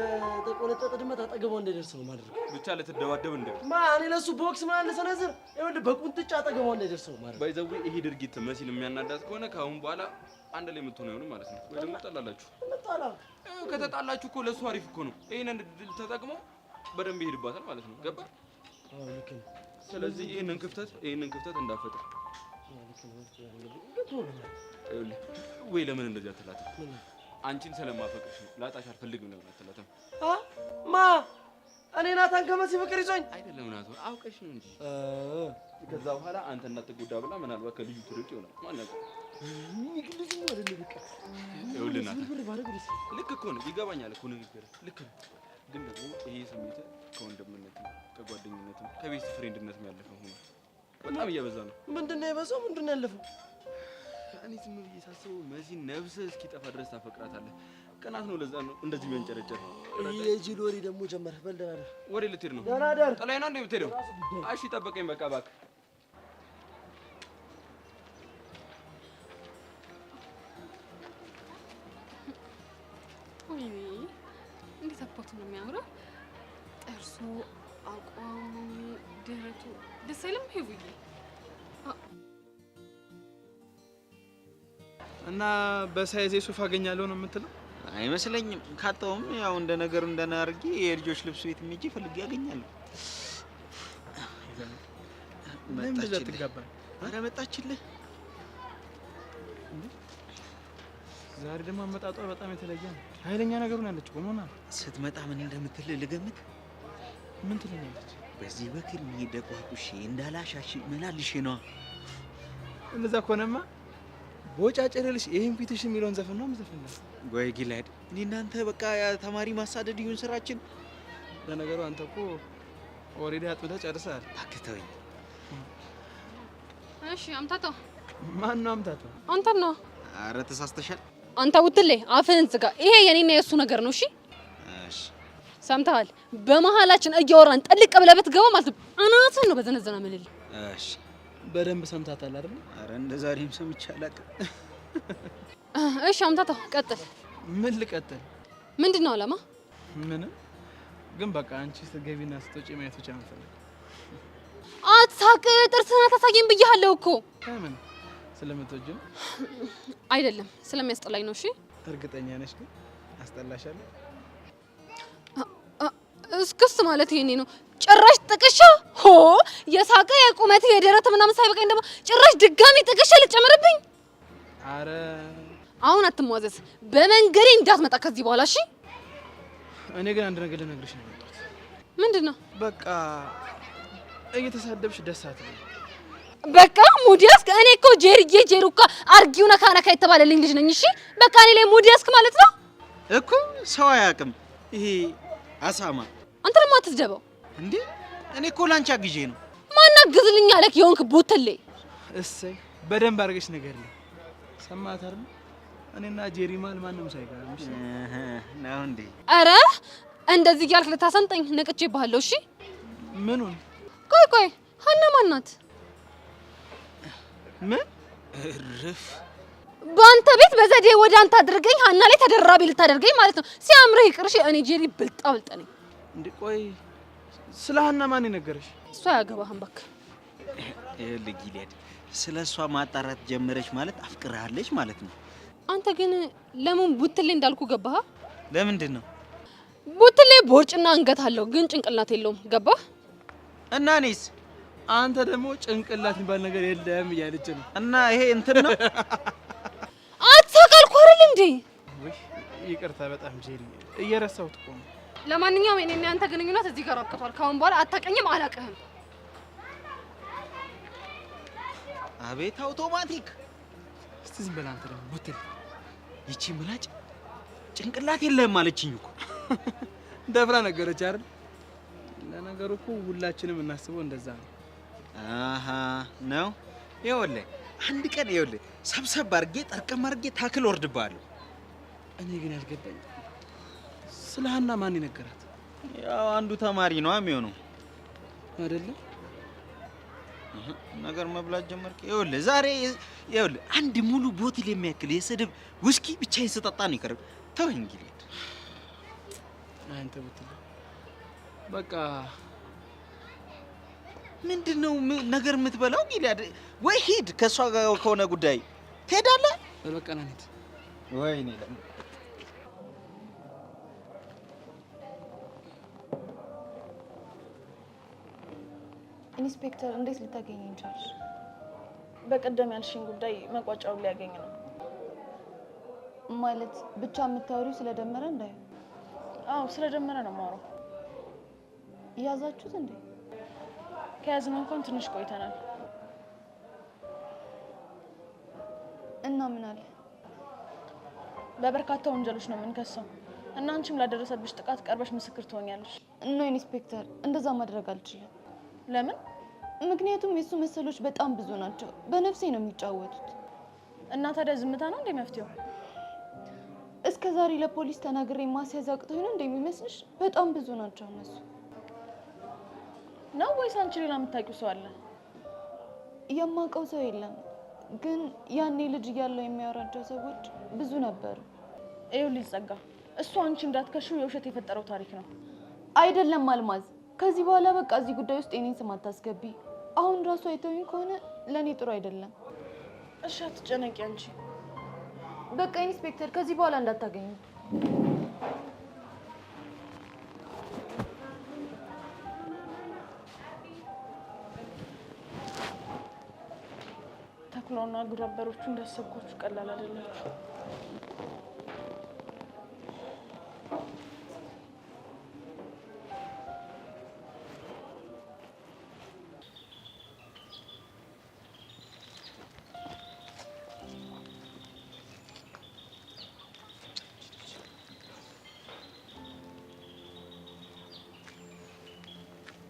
ተቆለጠጠ ድመት አጠገቧ እንዳይደርስ ነው ማድረግ። ብቻ ልትደባደብ እንደ እኔ ለሱ ቦክስ ምናምን ልሰነዝር፣ ይኸውልህ በቁንጥጫ አጠገቧ እንዳይደርስ ነው ማድረግ። ባይዘው ይሄ ድርጊት መሲን የሚያናዳት ከሆነ ከአሁን በኋላ አንድ ላይ የምትሆነው አይሆንም ማለት ነው። ወይ ደግሞ ትጣላላችሁ። ከተጣላችሁ እኮ ለሱ አሪፍ እኮ ነው። ይሄንን ድል ተጠቅሞ በደንብ ይሄድባታል ማለት ነው። ገባ? አዎ ልክ ነው። ስለዚህ ይሄንን ክፍተት እንዳፈጠ ወይ ለምን እንደዚህ አትላትም? አንቺን ስለማፈቅርሽ ነው። ላጣሽ አልፈልግም ነው አትላትም? ማ እኔ ናታን ከመሲ ፍቅር ይዞኝ አይደለም ናታን አውቀሽ ነው እንጂ ከዛ በኋላ አንተ እንዳትጎዳ ብላ ምናልባት ከልዩ ትርቅ ይሆናል። ማን ነው ልጅ ነው አይደል? በቃ ይኸውልህ ናታን ልክ እኮ ነው። ይገባኛል እኮ ንግግር ልክ ነው። ግን ደግሞ ይሄ ስሜት ከወንድምነት ከጓደኝነት ከቤስት ፍሬንድነት ያለፈ ሆኖ በጣም እየበዛ ነው። ምንድነው የበዛው? ምንድነው ያለፈው? እኔ ዝም ብዬ ሳስበው መሲን ነፍስ እስኪጠፋ ድረስ ታፈቅራታለህ። ቅናት ነው። ለዛ ነው እንደዚህ የሚያንጨረጨር። የጅል ወሬ ደግሞ ጀመረ። በል ደህና ደር። ወሬ ልትሄድ ነው? ደህና ደር። ጥላዬ ነው እንደ የምትሄደው? እሺ ጠበቀኝ በቃ እባክህ። ወይኔ እንዴት አባቱ ነው የሚያምረው! ጥርሱ፣ አቋሙ፣ ደረቱ ደስ አይልም? ሄቡዬ እና በሳይዜ ሱፍ አገኛለሁ ነው የምትለው? አይመስለኝም። ካጣውም ያው እንደ ነገሩ እንደናርጊ የልጆች ልብስ ቤት ሄጄ ፈልጌ ያገኛለሁ። ምን ብለህ ትጋባለህ? ኧረ መጣችልህ። ዛሬ ደግሞ አመጣጧ በጣም የተለየ ነው። ኃይለኛ ነገሩን ያለች ቆሞና ስትመጣ ምን እንደምትል ልገምት። ምን ትለኛለች? በዚህ በክርሚ ደቋቁሽ እንዳላሻሽ መላልሽ ነው። እንደዛ ከሆነማ ቦጫጨረልሽ ይሄን ፊትሽ የሚለውን ዘፈን ነው የምዘፍንልህ። ወይ ጊላድ እኔ እናንተ በቃ ተማሪ ማሳደድ ይሁን ስራችን። ለነገሩ አንተ እኮ ኦሬዲ አጥብተህ ጨርሰሃል። እባክህ ተወኝ። እሺ አምታታው። ማን ነው አምታታው? አንተ ነው። ኧረ ተሳስተሻል። አንተ ውትሌ አፍህን ዝጋ። ይሄ የኔና የሱ ነገር ነው። እሺ እሺ ሰምተሃል? በመሃላችን እያወራን ጥልቅ ብለህ ብትገባ ማለት ነው አናትህን ነው በዘነዘና ምልል። እሺ በደንብ ሰምታታል አይደል? ኧረ እንደ ዛሬም ሰምቼ አላውቅም። እሺ አምታታው ቀጥል። ምን ልቀጥል? ምንድነው አላማ? ምንም ግን በቃ አንቺ ስትገቢና ስትወጪ ማየት ብቻ ነው የምፈልገው። አትሳቅ፣ ጥርስህን አታሳየኝ ብዬሃለሁ እኮ። ለምን? ስለምትወጂው አይደለም ስለሚያስጠላኝ ነው። እሺ እርግጠኛ ነሽ ግን አስጠላሻለሁ? እስክስ ማለት ይሄኔ ነው። ጭራሽ ጥቅሻ ሆ የሳቀ የቁመት የደረት ምናምን ሳይበቃኝ ደግሞ ጭራሽ ድጋሚ ጥቅሻ ልጨምርብኝ። አረ አሁን አትሟዘዝ፣ በመንገዴ እንዳትመጣ ከዚህ በኋላ እሺ። እኔ ግን አንድ ነገር ልነግርሽ ነው የመጣሁት። ምንድነው? በቃ እየተሳደብሽ ደስ አትበይ። በቃ ሙዲያስክ እኔ እኮ ጄሩካ አርጊው ነካ ነካ የተባለልኝ ልጅ ነኝ። እሺ በቃ እኔ ላይ ሙዲያስክ ማለት ነው እኮ ሰው አያውቅም። ይሄ አሳማ አንተ ደግሞ አትስደበው እንዴ። እኔ እኮ ላንቺ አግዤ ነው። ማን አግዝልኝ አለክ? የሆንክ ቦተሌ። እሰይ በደንብ አድርገሽ ነገር ነው ሰማት አይደል? እኔና ጄሪ ማል ማንም ሳይገርም እሺ ነው እንዴ? አረ እንደዚህ ያልክ ልታሰንጠኝ ነቅቼብሃለሁ። እሺ ምኑን? ቆይ ሀና ማን ናት? ምን እርፍ! በአንተ ቤት በዘዴ ወደ አንተ አድርገኝ ሀና ላይ ተደራቢ ልታደርገኝ ማለት ነው። ሲያምርህ ይቅርሽ። እኔ ጄሪ ብልጣ ነኝ እንዴ? ቆይ ስለ ሀና ማን ነገረሽ? እሷ ያገባህም ባክ። ለጊሊያድ ስለ እሷ ማጣራት ጀመረች ማለት አፍቅራለች ማለት ነው። አንተ ግን ለምን ቡትሌ እንዳልኩ ገባህ? ለምንድን ነው? ቡትሌ ቦርጭና አንገት አለው ግን ጭንቅላት የለውም። ገባህ? እና እኔስ? አንተ ደግሞ ጭንቅላት የሚባል ነገር የለም እያለች ነው። እና ይሄ እንትን ነው። አትሳቃልኩ አይደል እንዴ? ይቅርታ በጣም ጄሪ እየረሳሁት እኮ ነው። ለማንኛውም እኔና አንተ ግንኙነት እዚህ ጋር አብቅቷል። ካሁን በኋላ አታቀኝም፣ አላቀህም። አቤት አውቶማቲክ! እስቲ ዝም በል አንተ ደግሞ ቡትል። ይቺ ምላጭ ጭንቅላት የለህም አለችኝ እኮ። ደፍራ ነገረች አይደል? ለነገሩ እኮ ሁላችንም እናስበው እንደዛ ነው። አሃ ነው። ይኸውልህ አንድ ቀን ይኸውልህ ሰብሰብ አድርጌ ጠርቀም አድርጌ ታክል ወርድብሃለሁ። እኔ ግን ያልገባኝ ስለ ሀና ማን ነገራት? ያው አንዱ ተማሪ ነው የሚሆነው አይደለ? ነገር መብላት ጀመርክ። ይኸውልህ ዛሬ ይኸውልህ አንድ ሙሉ ቦትል የሚያክል የስድብ ውስኪ ብቻዬን ስጠጣ ነው ይቀር። ተወኝ እንግዲህ አንተ ቡትል በቃ ምንድነው ነገር የምትበላው? ጊሊያድ ወይ ሂድ፣ ከሷ ጋር ከሆነ ጉዳይ ትሄዳለህ። በቃ ናት። ወይኔ ኢንስፔክተር እንዴት ልታገኘኝ ቻልሽ? በቀደም ያልሽኝ ጉዳይ መቋጫውን ሊያገኝ ነው ማለት ብቻ የምታወሪው ስለደመረ እንዳይሆን። አዎ ስለደመረ ነው የማወራው። ያዛችሁት እንዴ? ከያዝነው እንኳን ትንሽ ቆይተናል። እና ምን አለ? በበርካታ ወንጀሎች ነው የምንከሰው እና አንቺም ላደረሰብሽ ጥቃት ቀርበሽ ምስክር ትሆኛለሽ። እና ኢንስፔክተር እንደዛ ማድረግ አልችልም። ለምን? ምክንያቱም የሱ መሰሎች በጣም ብዙ ናቸው። በነፍሴ ነው የሚጫወቱት። እና ታዲያ ዝምታ ነው እንደ መፍትሄው? እስከ ዛሬ ለፖሊስ ተናግሬ ማስያዝ አቅቶኝ ነው እንደሚመስልሽ? በጣም ብዙ ናቸው እነሱ። ነው ወይስ አንቺ ሌላ የምታውቂው ሰው አለ? የማውቀው ሰው የለም፣ ግን ያኔ ልጅ እያለው የሚያወራቸው ሰዎች ብዙ ነበሩ። ይኸውልሽ ጸጋ፣ እሱ አንቺ እንዳትከሺው የውሸት የፈጠረው ታሪክ ነው። አይደለም አልማዝ፣ ከዚህ በኋላ በቃ እዚህ ጉዳይ ውስጥ የኔን ስም አታስገቢ። አሁን ራሱ አይተውኝ ከሆነ ለእኔ ጥሩ አይደለም። እሺ አትጨነቂ አንቺ። በቃ ኢንስፔክተር፣ ከዚህ በኋላ እንዳታገኙ። ተኩላውና ግብረ አበሮቹ እንዳሰብኳችሁ ቀላል አይደላችሁ።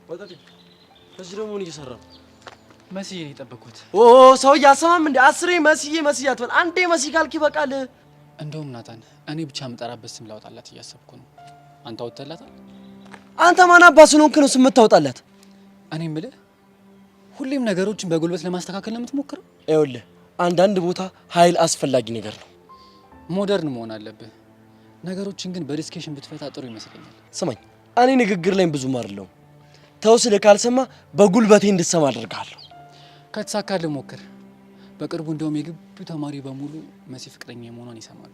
ወጣት እዚህ ደግሞ ምን እየሰራ ነው? መስዬ ነው የጠበኩት። ኦ ሰው እያሰማም እንደ አስሬ መስዬ አትበል። አንዴ መስዬ ካልክ ይበቃል። እንደውም ናታን እኔ ብቻ የምጠራበት ስም ላውጣላት እያሰብኩ ነው። አንተ አውጥተላታል? አንተ ማን አባስ ነው ስም የምታወጣላት? እኔ የምልህ ሁሌም ነገሮችን በጉልበት ለማስተካከል ነው የምትሞክረው? ይኸውልህ አንዳንድ ቦታ ኃይል አስፈላጊ ነገር ነው። ሞደርን መሆን አለብህ። ነገሮችን ግን በዲስከሽን ብትፈታ ጥሩ ይመስለኛል። ስማኝ፣ እኔ ንግግር ላይ ብዙም አይደለሁም። ተው ስለ ካልሰማ በጉልበቴ እንድትሰማ አደርጋለሁ። ከተሳካልህ ሞክር። በቅርቡ እንደውም የግቢው ተማሪ በሙሉ መሲ ፍቅረኛ መሆኗን ይሰማሉ።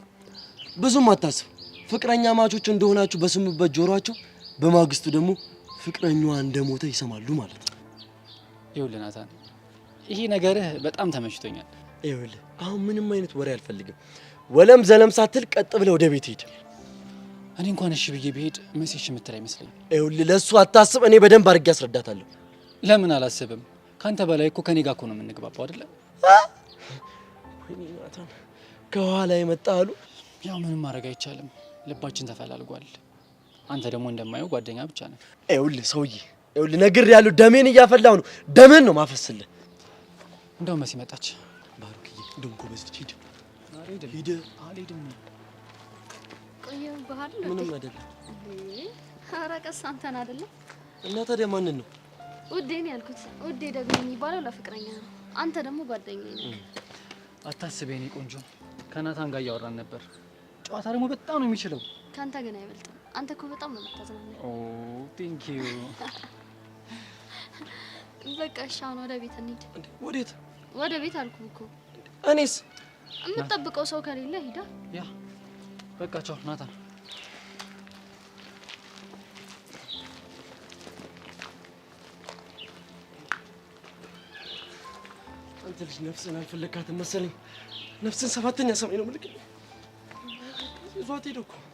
ብዙም አታስብ። ፍቅረኛ ማቾች እንደሆናችሁ በስሙበት ጆሮአቸው፣ በማግስቱ ደግሞ ፍቅረኛዋ እንደሞተ ይሰማሉ ማለት ነው። ይኸውልህ ናታን፣ ይሄ ነገርህ በጣም ተመችቶኛል። ይኸውልህ አሁን ምንም አይነት ወሬ አልፈልግም። ወለም ዘለም ሳትል ቀጥ ብለህ ወደ ቤት ሂድ። እኔ እንኳን እሺ ብዬ ብሄድ መሲ እሺ የምትል አይመስለኝም። ይኸውልህ ለእሱ አታስብ። እኔ በደንብ አድርጌ አስረዳታለሁ። ለምን አላስብም? ካንተ በላይ እኮ ከኔ ጋር እኮ ነው የምንግባባው አይደለ? ወይኔ ናታን ከኋላ የመጣ አሉ። ያው ምንም ማድረግ አይቻልም። ልባችን ተፈላልጓል። አንተ ደግሞ እንደማየው ጓደኛ ብቻ ነህ። ይኸውልህ ሰውዬ፣ ይኸውልህ ነግሬሃለሁ። ደሜን እያፈላሁ ነው። ደሜን ነው ማፈስልህ። እንደው መሲ መጣች። ባሩክዬ እንደውም ጎበዝ ልጅ ሂድ ሂድ። አልሄድም። ቆየሁ ባህል ምንም አይደለም። ኧረ ቀስ አንተን አይደለም። እና ታዲያ ማንን ነው? ውዴን ያልኩት። ውዴ ደግሞ የሚባለው ለፍቅረኛ ነው። አንተ ደግሞ ጓደኛዬ ነህ። አታስብ የኔ ቆንጆ። ከናታን ጋር እያወራን ነበር። ጨዋታ ደግሞ በጣም ነው የሚችለው። ካንተ ግን አይበልጥም። አንተ እኮ በጣም ነው የምታዝናናው። ኦ ቴንክ ዩ። በቃ እሺ፣ አሁን ወደ ቤት እንሂድ። ወዴት? ወደ ቤት አልኩህ እኮ። እኔስ የምትጠብቀው ሰው ከሌለ ሂዳ። ያ በቃ ቻው ናታን። አንተ ልጅ ነፍስን አልፈለካትም መሰለኝ። ነፍስን ሰባተኛ ሰማይ ነው ምልክ ይዟት ሄደ እኮ። ነው።